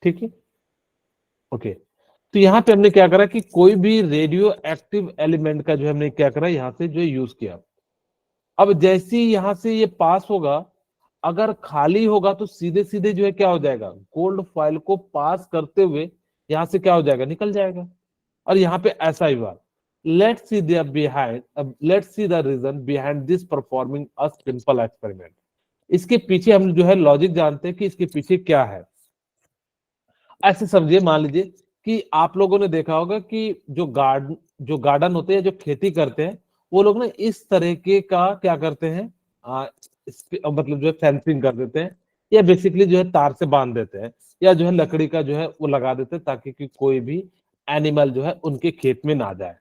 ठीक है, ओके। तो यहाँ पे हमने क्या करा कि कोई भी रेडियो एक्टिव एलिमेंट का जो है हमने क्या करा, यहाँ से जो यूज किया। अब जैसे ही यहाँ से ये पास होगा, अगर खाली होगा तो सीधे सीधे जो है क्या हो जाएगा? गोल्ड फाइल को पास करते हुए यहाँ से क्या हो जाएगा? निकल जाएगा। और यहाँ पे ऐसा ही हुआ। Let's see the behind, let's see the reason behind this performing a simple experiment. इसके पीछे हम जो है लॉजिक जानते हैं कि इसके पीछे क्या है। ऐसे समझिए, मान लीजिए कि आप लोगों ने देखा होगा कि जो गार्डन होते हैं, जो खेती करते हैं, वो लोग ना इस तरीके का क्या करते हैं, मतलब जो है फेंसिंग कर देते हैं, या बेसिकली जो है तार से बांध देते हैं, या जो है लकड़ी का जो है वो लगा देते हैं, ताकि कि कोई भी एनिमल जो है उनके खेत में ना जाए।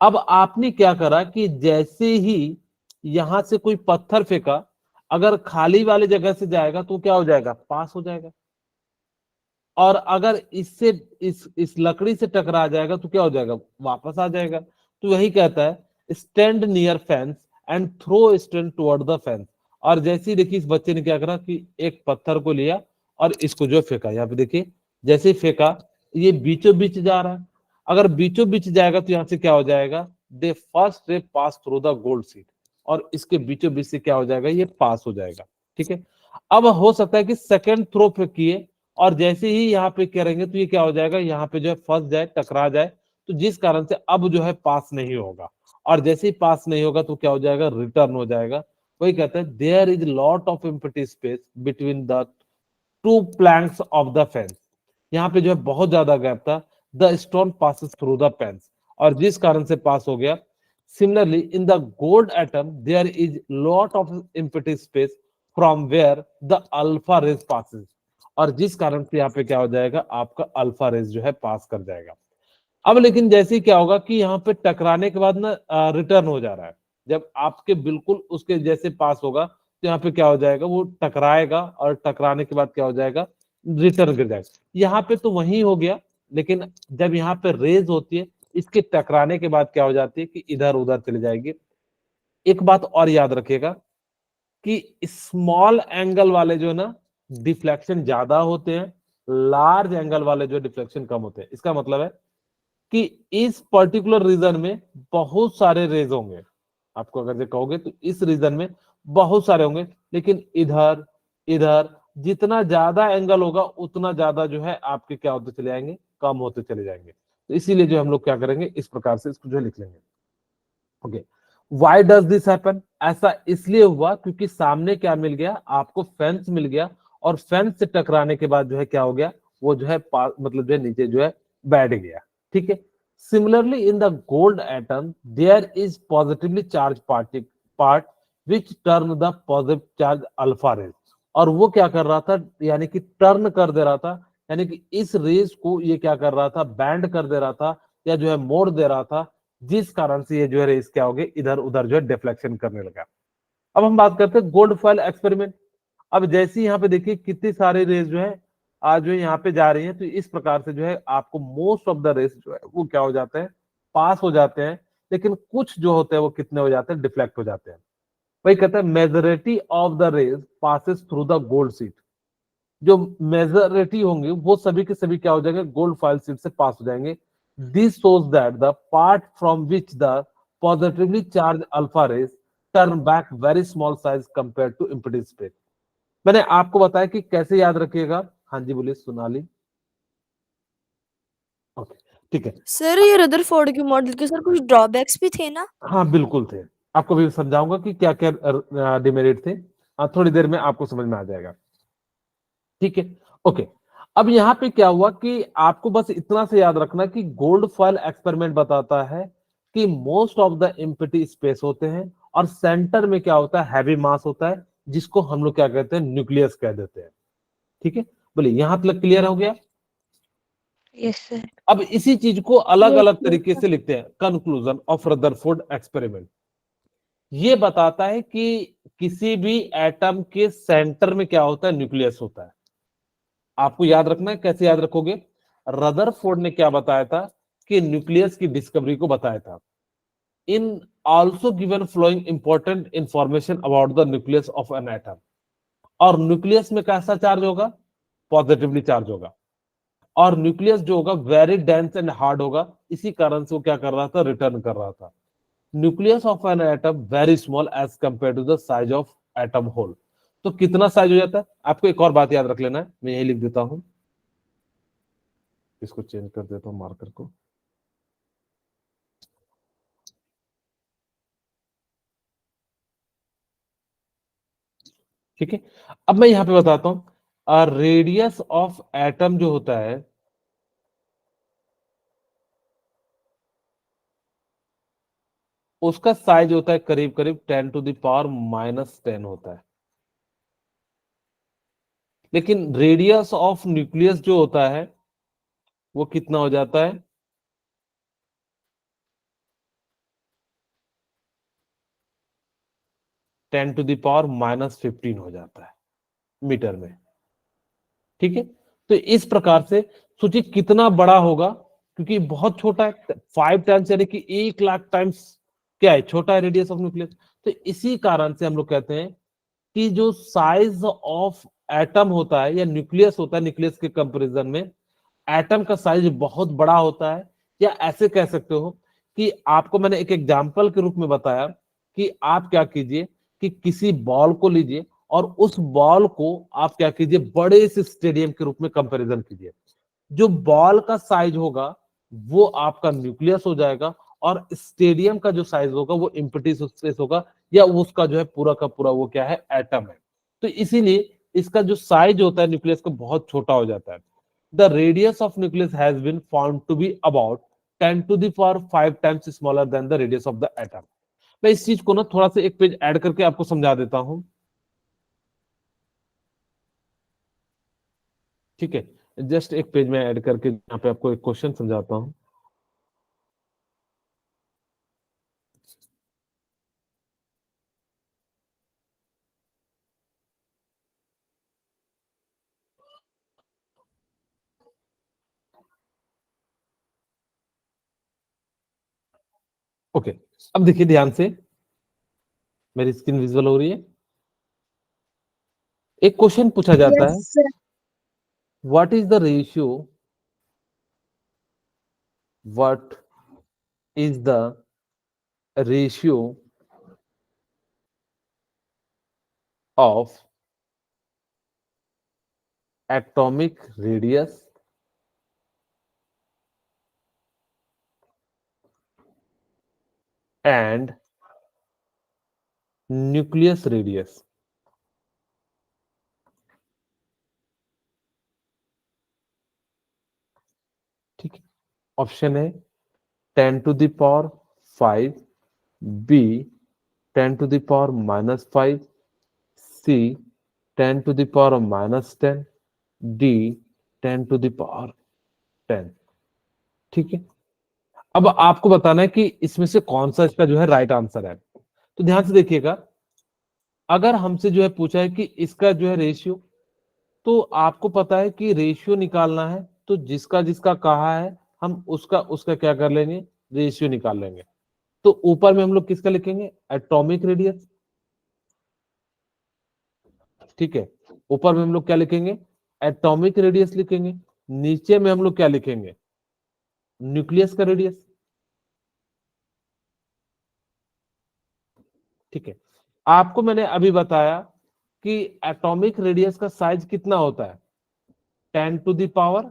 अब आपने क्या करा कि जैसे ही यहां से कोई पत्थर फेंका, अगर खाली वाले जगह से जाएगा तो क्या हो जाएगा? पास हो जाएगा। और अगर इससे इस लकड़ी से टकरा जाएगा तो क्या हो जाएगा? वापस आ जाएगा। तो वही कहता है stand near fence and throw stone toward the fence. और जैसे ही देखिए इस बच्चे ने क्या करा कि एक पत्थर को लिया और इसको जो फेंका, यहाँ पे देखिए जैसे ही फेंका ये बीचों बीच जा रहा है। अगर बीचों बीच जाएगा तो यहाँ से क्या हो जाएगा? दे first ray pass through the gold seat, और इसके बीचों बीच से क्या हो जाएगा? ये पास हो जाएगा। ठीक है, अब हो सकता है कि सेकंड थ्रो फेंकिए और जैसे ही यहाँ पे करेंगे तो ये क्या हो जाएगा? यहाँ पे जो है फंस जाए, टकरा जाए, तो जिस कारण से अब जो है पास नहीं होगा। और जैसे ही पास नहीं होगा तो क्या हो जाएगा? रिटर्न हो जाएगा। वही कहते हैं there is lot of empty space between the two planks of the fence. यहाँ पे जो है बहुत ज्यादा गैप था। The stone passes through the fence, और जिस कारण से पास हो गया। Similarly in the gold atom there is lot of empty space from where the alpha rays passes. और जिस कारण से यहाँ पे क्या हो जाएगा, आपका अल्फा रेज जो है पास कर जाएगा। अब लेकिन जैसे ही क्या होगा कि यहाँ पे टकराने के बाद ना रिटर्न हो जा रहा है, जब आपके बिल्कुल उसके जैसे पास होगा तो यहाँ पे क्या हो जाएगा, वो टकराएगा और टकराने के बाद क्या हो जाएगा, रिटर्न गिर जाएगा। यहाँ पे तो वही हो गया, लेकिन जब यहाँ पे रेज होती है, इसके टकराने के बाद क्या हो जाती है कि इधर उधर चली जाएगी। एक बात और याद रखिएगा कि स्मॉल एंगल वाले जो ना डिफ्लेक्शन ज्यादा होते हैं, लार्ज एंगल वाले जो डिफ्लेक्शन कम होते हैं। इसका मतलब है कि इस पर्टिकुलर रीजन में बहुत सारे रेज होंगे, आपको अगर ये कहोगे तो इस रीजन में बहुत सारे होंगे, लेकिन इधर इधर जितना ज्यादा एंगल होगा उतना ज्यादा जो है आपके क्या होते चले जाएंगे, कम होते चले जाएंगे। तो इसीलिए जो हम लोग क्या करेंगे, इस प्रकार से इसको जो है लिख लेंगे। Okay, why does this happen? ऐसा इसलिए हुआ क्योंकि सामने क्या मिल गया, आपको फेंस मिल गया, और फेंस से टकराने के बाद जो है क्या हो गया, वो जो है मतलब जो है नीचे जो है बैठ गया। ठीक है, similarly in the gold atom there is positively charge part which turn the positive charge alpha rays. और वो क्या कर रहा था, यानी कि टर्न कर दे रहा था, यानी कि इस रेज को ये क्या कर रहा था, बैंड कर दे रहा था या जो है मोड़ दे रहा था, जिस कारण से ये जो है रेस क्या हो गए, इधर उधर जो है डिफ्लेक्शन करने लगा। अब हम बात करते हैं गोल्ड फॉयल एक्सपेरिमेंट। अब जैसे यहाँ पे देखिए कितनी सारी रेस जो है आज जो है यहाँ पे जा रही है, तो इस प्रकार से जो है आपको मोस्ट ऑफ द रेस जो है वो क्या हो जाते हैं, पास हो जाते हैं, लेकिन कुछ जो होते हैं वो कितने हो जाते हैं, डिफ्लेक्ट हो जाते हैं। वही कहते हैं majority of the rays passes through the gold sheet. जो मेजोरिटी होंगे वो सभी के सभी क्या हो जाएंगे, गोल्ड फॉयल सीट से पास हो जाएंगे। This shows that the part from which the positively charged alpha rays turn back very small size compared to empty space। मैंने आपको बताया कि कैसे याद रखिएगा। हाँ जी बोलिए सोनाली। ओके ठीक है। सर ये रदरफोर्ड के मॉडल के सर कुछ ड्रॉबैक्स भी थे ना? हाँ बिल्कुल थे, आपको भी समझाऊंगा कि क्या क्या डिमेरिट थे, थोड़ी देर में आपको समझ में आ जाएगा। ठीक है ओके। अब यहाँ पे क्या हुआ कि आपको बस इतना से याद रखना कि गोल्ड फॉयल एक्सपेरिमेंट बताता है कि most of the empty space होते हैं और सेंटर में क्या होता है, हैवी मास होता है, जिसको हम लोग क्या कहते हैं, न्यूक्लियस कह देते हैं। ठीक है, बोलिए यहां तक क्लियर हो गया? Yes, sir. अब इसी चीज को अलग Yes, अलग yes, तरीके sir. से लिखते हैं। कंक्लूजन ऑफ रदरफोर्ड एक्सपेरिमेंट ये बताता है कि किसी भी एटम के सेंटर में क्या होता है, न्यूक्लियस होता है। आपको याद रखना है, कैसे याद रखोगे, रदरफोर्ड ने क्या बताया था कि न्यूक्लियस की डिस्कवरी को बताया था। इन also given following important information about the nucleus of an atom. और न्यूक्लियस में कैसा चार्ज होगा, पॉजिटिवली चार्ज होगा, और न्यूक्लियस जो होगा वेरी डेंस एंड हार्ड होगा। इसी कारण से वो क्या कर रहा था, रिटर्न कर रहा था। Nucleus of an atom very small as compared to the size of atom whole. तो कितना साइज हो जाता है, आपको एक और बात याद रख लेना है, मैं यही लिख देता हूं, इसको चेंज कर देता हूं मार्कर को। ठीक है, अब मैं यहां पे बताता हूं, रेडियस ऑफ एटम जो होता है उसका साइज होता है करीब करीब 10⁻⁻10 होता है। लेकिन रेडियस ऑफ न्यूक्लियस जो होता है वो कितना हो जाता है, 10⁻⁻15 हो जाता है मीटर में। ठीक है, तो इस प्रकार से सोचिए कितना बड़ा होगा, क्योंकि बहुत छोटा है, 5 टाइम्स यानी कि 1,00,000 टाइम्स क्या है, छोटा है रेडियस ऑफ न्यूक्लियस। तो इसी कारण से हम लोग कहते हैं कि जो साइज ऑफ एटम होता है या न्यूक्लियस होता है, न्यूक्लियस के कंपैरिजन में एटम का साइज बहुत बड़ा होता है। या ऐसे कह सकते हो कि आपको मैंने एक एग्जांपल के रूप में बताया कि आप क्या कीजिए कि किसी बॉल को लीजिए और उस बॉल को आप क्या कीजिए, बड़े से स्टेडियम के रूप में कंपैरिजन कीजिए। जो बॉल का साइज होगा वो आपका न्यूक्लियस हो जाएगा, और स्टेडियम का जो साइज होगा वो एम्प्टी स्पेस होगा, या उसका जो है पूरा का पूरा वो क्या है, एटम है। तो इसीलिए इसका जो साइज होता है न्यूक्लियस का बहुत छोटा हो जाता है। The radius of nucleus has been found to be about 10⁵ times smaller than the radius of the atom. मैं इस चीज को ना थोड़ा सा एक पेज ऐड करके आपको समझा देता हूं। ठीक है, जस्ट एक पेज में ऐड करके यहाँ पे आपको एक क्वेश्चन समझाता हूँ। ओके, अब देखिए ध्यान से, मेरी स्क्रीन विजुअल हो रही है। एक क्वेश्चन पूछा जाता है, Yes, sir. What is the ratio, what is the ratio of atomic radius and nucleus radius. ठीक है, ऑप्शन है 10 to the power 5, B 10 to the power -5, C 10 to the power -10, D 10 to the power 10। ठीक है, अब आपको बताना है कि इसमें से कौन सा इसका जो है राइट आंसर है। तो ध्यान से देखिएगा, अगर हमसे जो है पूछा है कि इसका जो है रेशियो, तो आपको पता है कि रेशियो निकालना है, तो जिसका जिसका कहा है हम उसका उसका क्या कर लेंगे, रेशियो निकाल लेंगे। तो ऊपर में हम लोग किसका लिखेंगे, एटॉमिक रेडियस। ठीक है, ऊपर में हम लोग क्या लिखेंगे, एटॉमिक रेडियस लिखेंगे। नीचे में हम लोग क्या लिखेंगे, न्यूक्लियस का रेडियस। ठीक है, आपको मैंने अभी बताया कि एटॉमिक रेडियस का साइज कितना होता है, 10 to the power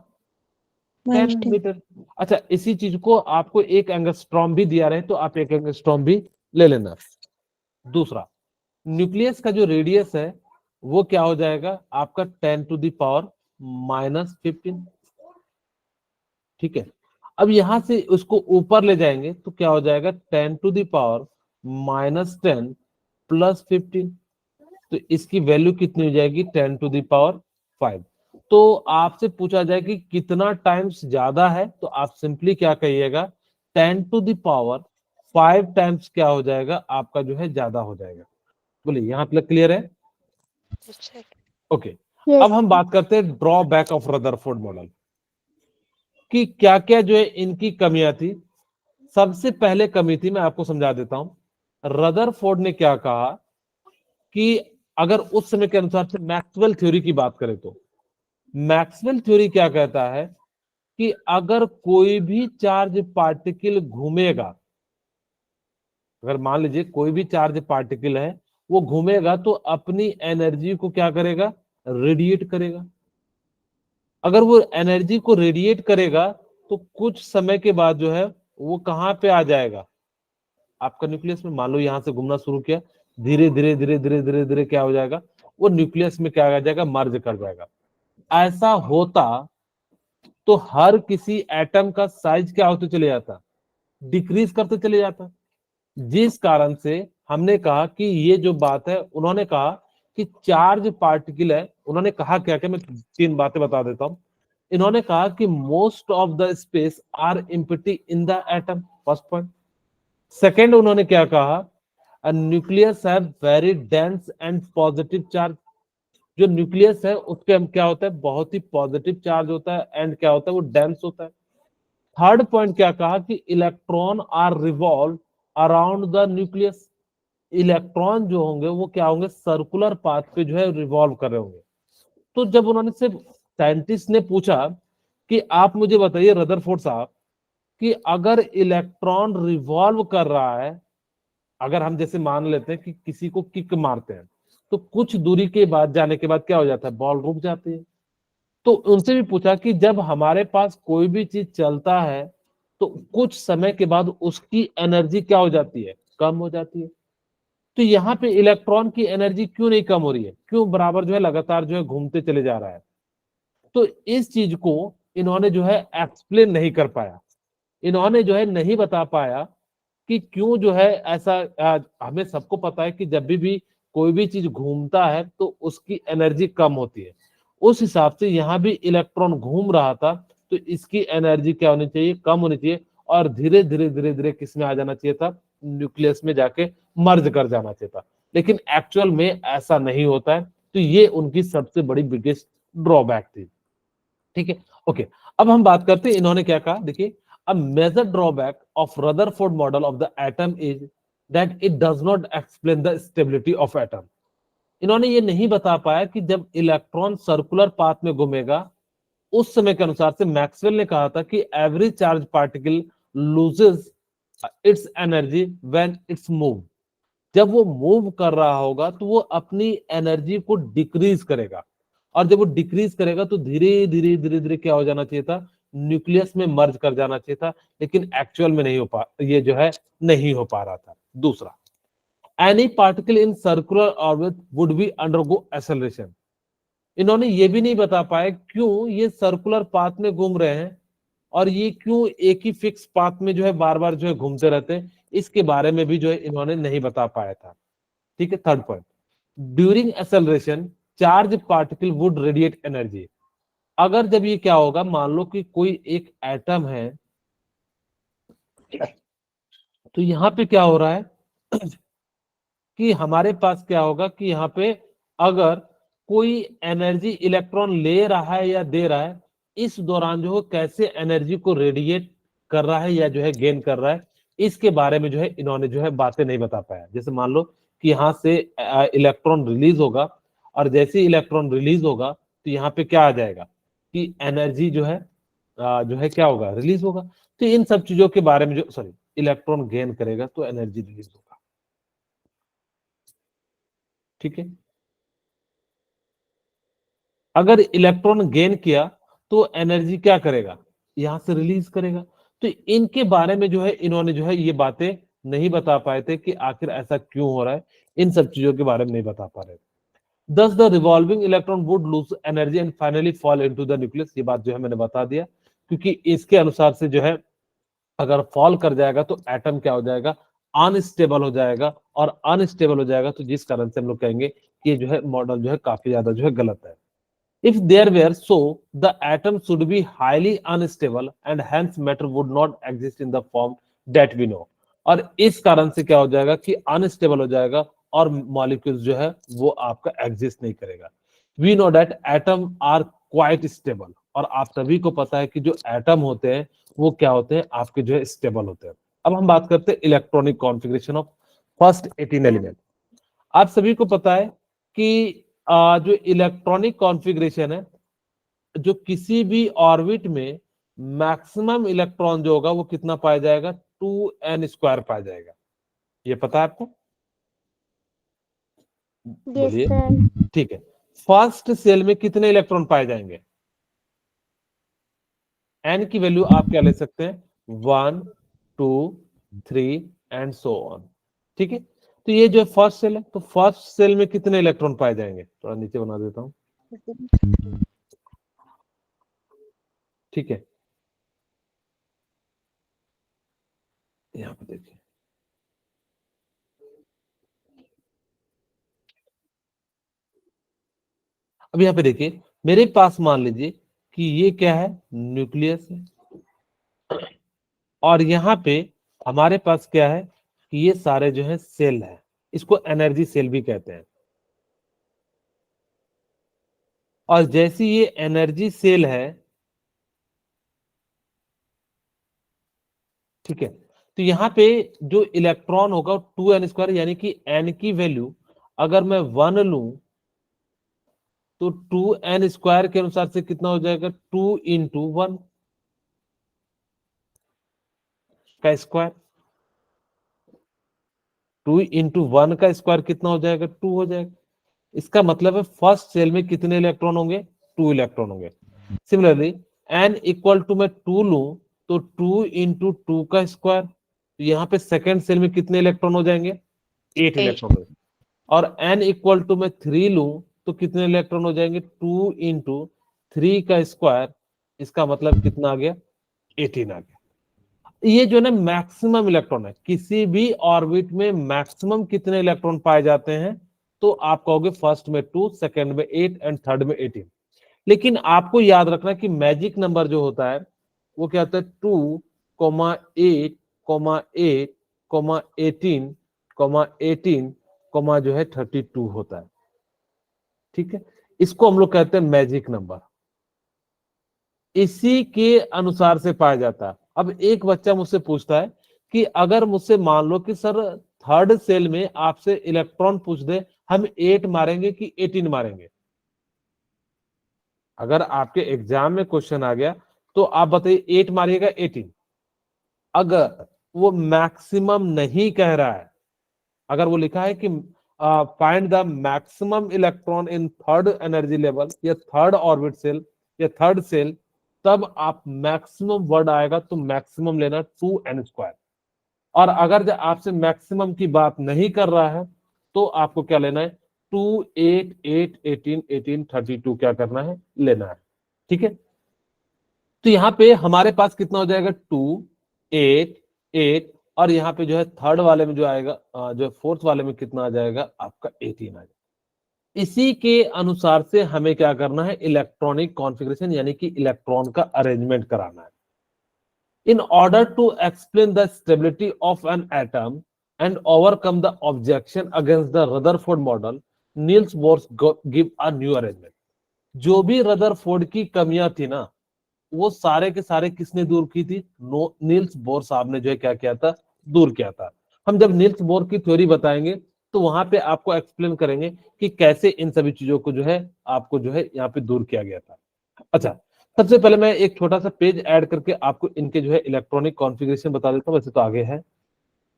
10 -10। मीटर। अच्छा, इसी चीज को आपको एक एंगस्ट्रॉम भी दिया रहे तो आप एक एंगस्ट्रॉम भी ले लेना। दूसरा, न्यूक्लियस का जो रेडियस है वो क्या हो जाएगा आपका 10 to the power -15। ठीक है, अब यहां से उसको ऊपर ले जाएंगे तो क्या हो जाएगा 10 to the power -10 + 15। तो इसकी वैल्यू कितनी हो जाएगी 10 to the power 5। तो आपसे पूछा जाए कि कितना टाइम्स ज्यादा है, तो आप सिंपली क्या कहिएगा 10 to the power 5 टाइम्स क्या हो जाएगा आपका जो है ज्यादा हो जाएगा। बोलिए, यहाँ तक क्लियर है? Okay, Yes. अब हम बात करते हैं ड्रॉबैक ऑफ रदरफोर्ड मॉडल कि क्या क्या जो है इनकी कमियां थी। सबसे पहले कमी थी, मैं आपको समझा देता हूं। रदरफोर्ड ने क्या कहा कि अगर उस समय के अनुसार से मैक्सवेल थ्योरी की बात करें तो मैक्सवेल थ्योरी क्या कहता है कि अगर कोई भी चार्ज पार्टिकल घूमेगा, अगर मान लीजिए कोई भी चार्ज पार्टिकल है वो घूमेगा तो अपनी एनर्जी को क्या करेगा, रेडिएट करेगा। अगर वो एनर्जी को रेडिएट करेगा तो कुछ समय के बाद जो है वो कहां पे आ जाएगा आपका न्यूक्लियस में। मान लो यहां से घूमना शुरू किया, धीरे धीरे धीरे धीरे धीरे धीरे क्या हो जाएगा, वो न्यूक्लियस में क्या आ जाएगा, मर्ज कर जाएगा। ऐसा होता तो हर किसी एटम का साइज क्या होते चले जाता, डिक्रीज करते चले जाता। जिस कारण से हमने कहा कि ये जो बात है, उन्होंने कहा कि चार्ज पार्टिकल है, उन्होंने कहा क्या क्या, मैं 3 बातें बता देता हूं। इन्होंने कहा कि most of the space are empty in the atom, first point. Second, उन्होंने क्या कहा, nucleus have very dense and positive charge. जो न्यूक्लियस है उसके हम क्या होता है, बहुत ही पॉजिटिव चार्ज होता है, एंड क्या होता है, वो डेंस होता है। थर्ड पॉइंट क्या कहा कि electron are revolve around the nucleus. Electron जो होंगे वो क्या होंगे, सर्कुलर पाथ पे जो है रिवॉल्व कर रहे होंगे। तो जब उन्होंने से साइंटिस्ट ने पूछा कि आप मुझे बताइए रदरफोर्ड साहब कि अगर इलेक्ट्रॉन रिवॉल्व कर रहा है, अगर हम जैसे मान लेते हैं कि किसी को किक मारते हैं तो कुछ दूरी के बाद जाने के बाद क्या हो जाता है, बॉल रुक जाती है। तो उनसे भी पूछा कि जब हमारे पास कोई भी चीज चलता है तो कुछ समय के बाद उसकी एनर्जी क्या हो जाती है, कम हो जाती है। तो यहाँ पे इलेक्ट्रॉन की एनर्जी क्यों नहीं कम हो रही है, क्यों बराबर जो है लगातार जो है घूमते चले जा रहा है। तो इस चीज को इन्होंने जो है एक्सप्लेन नहीं कर पाया, इन्होंने जो है नहीं बता पाया कि क्यों जो है ऐसा। हमें सबको पता है कि जब भी कोई भी चीज घूमता है तो उसकी एनर्जी कम होती है। उस हिसाब से यहाँ भी इलेक्ट्रॉन घूम रहा था, तो इसकी एनर्जी क्या होनी चाहिए, कम होनी चाहिए, और धीरे धीरे धीरे धीरे किसमें आ जाना चाहिए था, न्यूक्लियस में जाके मर्ज कर जाना चाहिए था। लेकिन एक्चुअल में ऐसा नहीं होता है, तो ये उनकी सबसे बड़ी बिगेस्ट ड्रॉबैक थी। ठीक है, ओके। अब हम बात करते हैं इन्होंने क्या कहा, देखिए, a major drawback of Rutherford model of the atom is that it does not explain the stability of atom. इन्होंने ये नहीं बता पाया कि जब इलेक्ट्रॉन सर्कुलर पाथ में घूमेगा, उस समय के अनुसार से मैक्सवेल ने कहा था कि every charge particle loses it's energy when it's move. जब वो मूव कर रहा होगा तो वो अपनी एनर्जी को डिक्रीज करेगा, और जब वो डिक्रीज करेगा तो धीरे धीरे धीरे धीरे क्या हो जाना चाहिए था, न्यूक्लियस में मर्ज कर जाना चाहिए था। लेकिन एक्चुअल में नहीं हो पा, ये जो है नहीं हो पा रहा था। दूसरा, any particle in circular orbit would be undergo acceleration. इन्होंने ये भी नहीं बता पाए क्यों ये सर्कुलर पाथ में घूम रहे हैं, और ये क्यों एक ही फिक्स पाथ में जो है बार बार जो है घूमते रहते हैं, इसके बारे में भी जो है इन्होंने नहीं बता पाया था। ठीक है, third point, during acceleration charge particle would radiate energy. अगर जब ये क्या होगा, मान लो कि कोई एक एटम है, तो यहाँ पे क्या हो रहा है कि हमारे पास क्या होगा कि यहाँ पे अगर कोई एनर्जी इलेक्ट्रॉन ले रहा है या दे रहा है, इस दौरान जो है कैसे एनर्जी को रेडिएट कर रहा है या जो है गेन कर रहा है, इसके बारे में जो है इन्होंने जो है बातें नहीं बता पाया। जैसे मान लो कि यहाँ से इलेक्ट्रॉन रिलीज होगा, और जैसे ही इलेक्ट्रॉन रिलीज होगा तो यहाँ पे क्या आ जाएगा कि एनर्जी जो है क्या होगा, रिलीज होगा। तो इन सब चीजों के बारे में जो सॉरी इलेक्ट्रॉन गेन करेगा तो एनर्जी रिलीज होगा। ठीक है, अगर इलेक्ट्रॉन गेन किया तो एनर्जी क्या करेगा, यहां से रिलीज करेगा। तो इनके बारे में जो है इन्होंने जो है ये बातें नहीं बता पाए थे कि आखिर ऐसा क्यों हो रहा है, इन सब चीजों के बारे में नहीं बता पा रहे थे। Thus the revolving electron would lose energy and finally fall into the nucleus। ये बात जो है मैंने बता दिया, क्योंकि इसके अनुसार से जो है अगर फॉल कर जाएगा तो एटम क्या हो जाएगा, अनस्टेबल हो जाएगा, और अनस्टेबल हो जाएगा तो जिस कारण से हम लोग कहेंगे कि जो है मॉडल जो है काफी ज्यादा जो है गलत है। If there were so, the atom should be highly unstable and hence matter would not exist in the form that we know। और इस कारण से क्या हो जाएगा कि अनस्टेबल हो जाएगा और मॉलिक्यूल्स जो है वो आपका एग्जिस्ट नहीं करेगा। We know that atom are quite stable। और आप सभी को पता है कि जो एटम होते हैं वो क्या होते हैं, आपके जो है स्टेबल होते हैं। अब हम बात करते हैं electronic configuration of first 18 element. आप सभी को पता है कि जो इलेक्ट्रॉनिक कॉन्फ़िगरेशन है, जो किसी भी ऑर्बिट में मैक्सिमम इलेक्ट्रॉन जो होगा वो कितना पाया जाएगा, 2n² पाया जाएगा। ये पता है आपको, बोलिए। ठीक है, फर्स्ट सेल में कितने इलेक्ट्रॉन पाए जाएंगे, n की वैल्यू आप क्या ले सकते हैं, 1 2 3 एंड सो ऑन। ठीक है, तो ये जो फर्स्ट सेल है, तो फर्स्ट सेल में कितने इलेक्ट्रॉन पाए जाएंगे, थोड़ा नीचे बना देता हूं। ठीक है, यहाँ पे देखिए, अब यहाँ पे देखिए मेरे पास मान लीजिए कि ये क्या है, न्यूक्लियस है, और यहाँ पे हमारे पास क्या है कि ये सारे जो है सेल है, इसको एनर्जी सेल भी कहते हैं। और जैसी ये एनर्जी सेल है, ठीक है, तो यहाँ पे जो इलेक्ट्रॉन होगा 2n², यानी कि n की वैल्यू अगर मैं 1 लूं तो 2n² के अनुसार से कितना हो जाएगा, 2 × 1 का स्क्वायर, 2 × 1 का स्क्वायर कितना हो जाएगा, 2 हो जाएगा। इसका मतलब है फर्स्ट सेल में कितने इलेक्ट्रॉन होंगे, 2 इलेक्ट्रॉन होंगे। सिमिलरली n = मैं 2 लूं तो 2 × 2 का स्क्वायर, तो यहाँ पे सेकेंड सेल में कितने इलेक्ट्रॉन हो जाएंगे, 8 इलेक्ट्रॉन हो जाएंगे। और n = मैं 3 लूं तो कितने इलेक्ट्रॉन हो जाएंगे, 2 × 3 का स्क्वायर, इसका मतलब कितना आ गया, 18 आ गया। ये जो है मैक्सिमम इलेक्ट्रॉन है, किसी भी ऑर्बिट में मैक्सिमम कितने इलेक्ट्रॉन पाए जाते हैं, तो आप कहोगे फर्स्ट में 2, सेकंड में 8 एंड थर्ड में 18। लेकिन आपको याद रखना कि मैजिक नंबर जो होता है वो क्या होता है 2,8, 8, 18, 18, जो है 32 होता है। ठीक है, इसको हम लोग कहते हैं मैजिक नंबर, इसी के अनुसार से पाया जाता है। अब एक बच्चा मुझसे पूछता है कि अगर मुझसे मान लो कि सर थर्ड सेल में आपसे इलेक्ट्रॉन पूछ दे, हम 8 मारेंगे कि 18 मारेंगे? अगर आपके एग्जाम में क्वेश्चन आ गया तो आप बताइए 8 मारिएगा 18? अगर वो मैक्सिमम नहीं कह रहा है, अगर वो लिखा है कि find the maximum electron in third energy level या थर्ड ऑर्बिट सेल या थर्ड सेल, तब आप मैक्सिमम वर्ड आएगा तो मैक्सिमम लेना 2n²। और अगर जब आपसे मैक्सिमम की बात नहीं कर रहा है तो आपको क्या लेना है 2, 8, 8, 18, 18, 32 क्या करना है, लेना है। ठीक है, तो यहाँ पे हमारे पास कितना हो जाएगा 2, 8, 8, और यहाँ पे जो है थर्ड वाले में जो आएगा जो फोर्थ वाले में कितना आ जाएगा आपका 18 आ जाएगा। इसी के अनुसार से हमें क्या करना है, इलेक्ट्रॉनिक कॉन्फ़िगरेशन यानी कि इलेक्ट्रॉन का अरेंजमेंट कराना है। In order to explain the stability of an atom and overcome the objection against the Rutherford model, Niels Bohr give a new arrangement. जो भी रदरफोर्ड की कमियां थी ना, वो सारे के सारे किसने दूर की थी? नील्स बोर साहब ने जो है क्या किया था, दूर किया था। हम जब नील्स बोर की थ्योरी बताएंगे तो वहां पे आपको एक्सप्लेन करेंगे कि कैसे इन सभी चीजों को जो है आपको जो है यहाँ पे दूर किया गया था। अच्छा, सबसे पहले मैं एक छोटा सा पेज ऐड करके आपको इनके जो है इलेक्ट्रॉनिक कॉन्फ़िगरेशन बता देता हूँ, वैसे तो आगे है।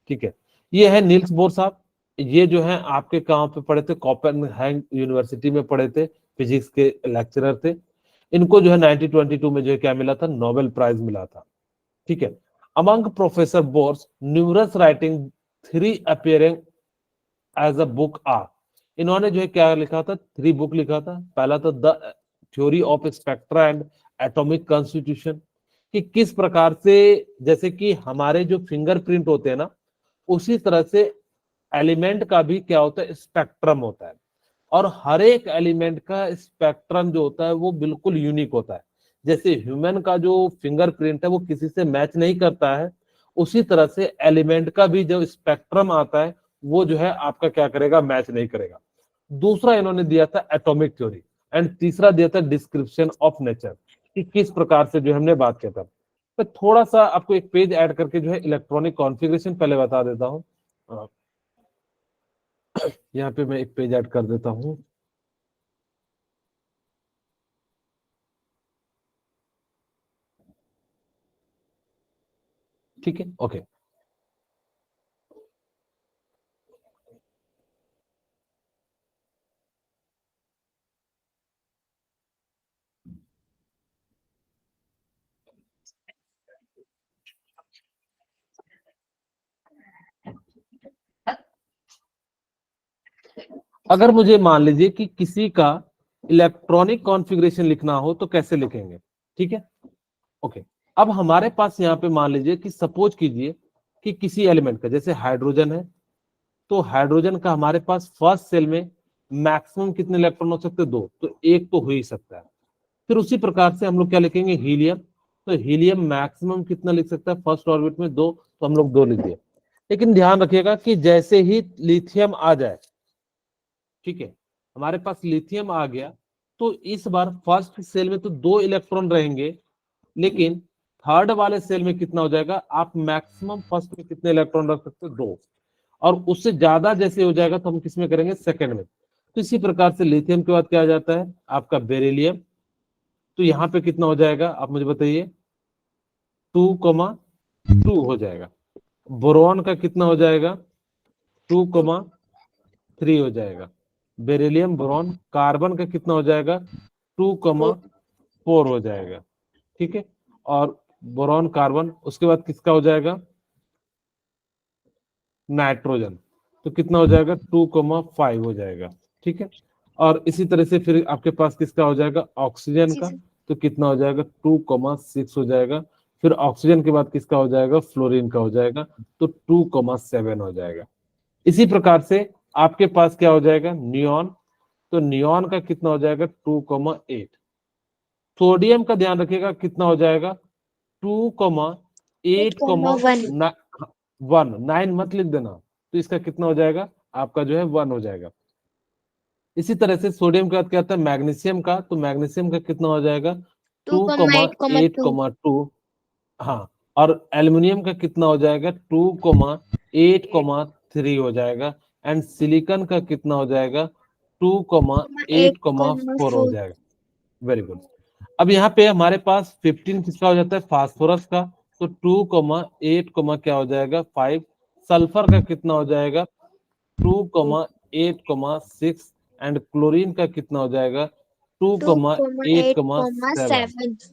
ठीक है, ये है नील्स बोर साहब, ये जो है आपके कहाँ पे पढ़े थे, कोपेनहेगन यूनिवर्सिटी में पढ़े थे, फिजिक्स के लेक्चरर थे। इनको जो है 1922 में जो है क्या मिला था, नोबेल प्राइज मिला था। ठीक है, among professor Bohr's numerous writing 3 appearing as a book are, इन्होंने जो है क्या लिखा था, 3 बुक लिखा था। पहला तो the theory of spectra and atomic constitution, कि किस प्रकार से जैसे कि हमारे जो फिंगरप्रिंट होते हैं ना, उसी तरह से एलिमेंट का भी क्या होता है, स्पेक्ट्रम होता है। और हर एक एलिमेंट का स्पेक्ट्रम जो होता है वो बिल्कुल यूनिक होता है। जैसे ह्यूमन का जो फिंगरप्रिंट है वो किसी से मैच नहीं करता है, उसी तरह से एलिमेंट का भी जो स्पेक्ट्रम आता है वो जो है आपका क्या करेगा, मैच नहीं करेगा। दूसरा इन्होंने दिया था एटॉमिक थ्योरी, एंड तीसरा दिया था डिस्क्रिप्शन ऑफ नेचर, कि किस प्रकार से जो हमने बात किया था। तो थोड़ा सा आपको एक पेज ऐड करके जो है इलेक्ट्रॉनिक कॉन्फ़िगरेशन पहले बता देता हूँ। यहाँ पे मैं एक पेज ऐड कर देता हूँ। ठीक है, ओके। अगर मुझे मान लीजिए कि किसी का इलेक्ट्रॉनिक कॉन्फ़िगरेशन लिखना हो तो कैसे लिखेंगे? ठीक है, ओके। अब हमारे पास यहाँ पे मान लीजिए कि सपोज कीजिए कि किसी एलिमेंट का, जैसे हाइड्रोजन है, तो हाइड्रोजन का हमारे पास फर्स्ट सेल में मैक्सिमम कितने इलेक्ट्रॉन हो सकते हैं? 2, तो एक तो हो ही सकता है। फिर उसी प्रकार से हम लोग क्या लिखेंगे, हीलियम, तो हीलियम मैक्सिमम कितना लिख सकता है फर्स्ट ऑर्बिट में? 2, तो हम लोग 2 लिख दिए। लेकिन ध्यान रखिएगा कि जैसे ही लिथियम आ जाए, ठीक है, हमारे पास लिथियम आ गया, तो इस बार फर्स्ट सेल में तो 2 इलेक्ट्रॉन रहेंगे, लेकिन थर्ड वाले सेल में कितना हो जाएगा, आप मैक्सिमम फर्स्ट में कितने इलेक्ट्रॉन रख सकते हो? 2, और उससे ज्यादा जैसे हो जाएगा तो हम किस में करेंगे, सेकंड में। तो इसी प्रकार से लिथियम के बाद क्या आ जाता है आपका बेरिलियम, तो यहाँ पे कितना हो जाएगा आप मुझे बताइए, 2,2 हो जाएगा। बोरॉन का कितना हो जाएगा, 2,3 हो जाएगा। बेरिलियम, बोरॉन, कार्बन का कितना हो जाएगा, 2,4 हो जाएगा। ठीक है, और बोरॉन, कार्बन, उसके बाद किसका हो जाएगा, नाइट्रोजन, तो कितना हो जाएगा, 2,5 हो जाएगा। ठीक है, और इसी तरह से फिर आपके पास किसका हो जाएगा, ऑक्सीजन का, तो कितना हो जाएगा, 2,6 हो जाएगा। फिर ऑक्सीजन के बाद किसका हो जाएगा, फ्लोरीन का हो जाएगा, तो 2,7 हो जाएगा। इसी प्रकार से आपके पास क्या हो जाएगा, नियॉन, तो नियॉन का कितना हो जाएगा, 2,8। सोडियम का ध्यान रखिएगा कितना हो जाएगा 2,8,1 9 मत लिख देना, तो इसका कितना हो जाएगा आपका जो है 1 हो जाएगा। इसी तरह से सोडियम के बाद क्या आता है मैग्नीशियम का, तो मैग्नीशियम का कितना हो जाएगा 2,8,2 हाँ, और एल्युमिनियम का कितना हो जाएगा 2,8,3 हो जाएगा, एंड सिलिकॉन का कितना हो जाएगा 2,8,4 हो जाएगा। Very good. अब यहाँ पे हमारे पास 15 किसका हो जाता है फास्फोरस का, तो 2,8, क्या हो जाएगा 5। सल्फर का कितना हो जाएगा 2,8,6, एंड क्लोरीन का कितना हो जाएगा 2,8,7,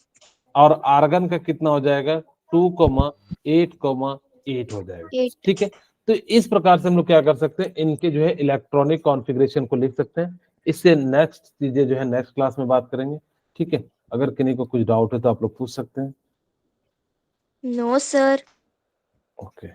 और आर्गन का कितना हो जाएगा 2,8,8 हो जाएगा। ठीक है, तो इस प्रकार से हम लोग क्या कर सकते हैं इनके जो है इलेक्ट्रॉनिक कॉन्फ़िगरेशन को लिख सकते हैं। इससे नेक्स्ट चीजें जो है नेक्स्ट क्लास में बात करेंगे। ठीक है, अगर किन्हीं को कुछ डाउट है तो आप लोग पूछ सकते हैं। No sir. ओके।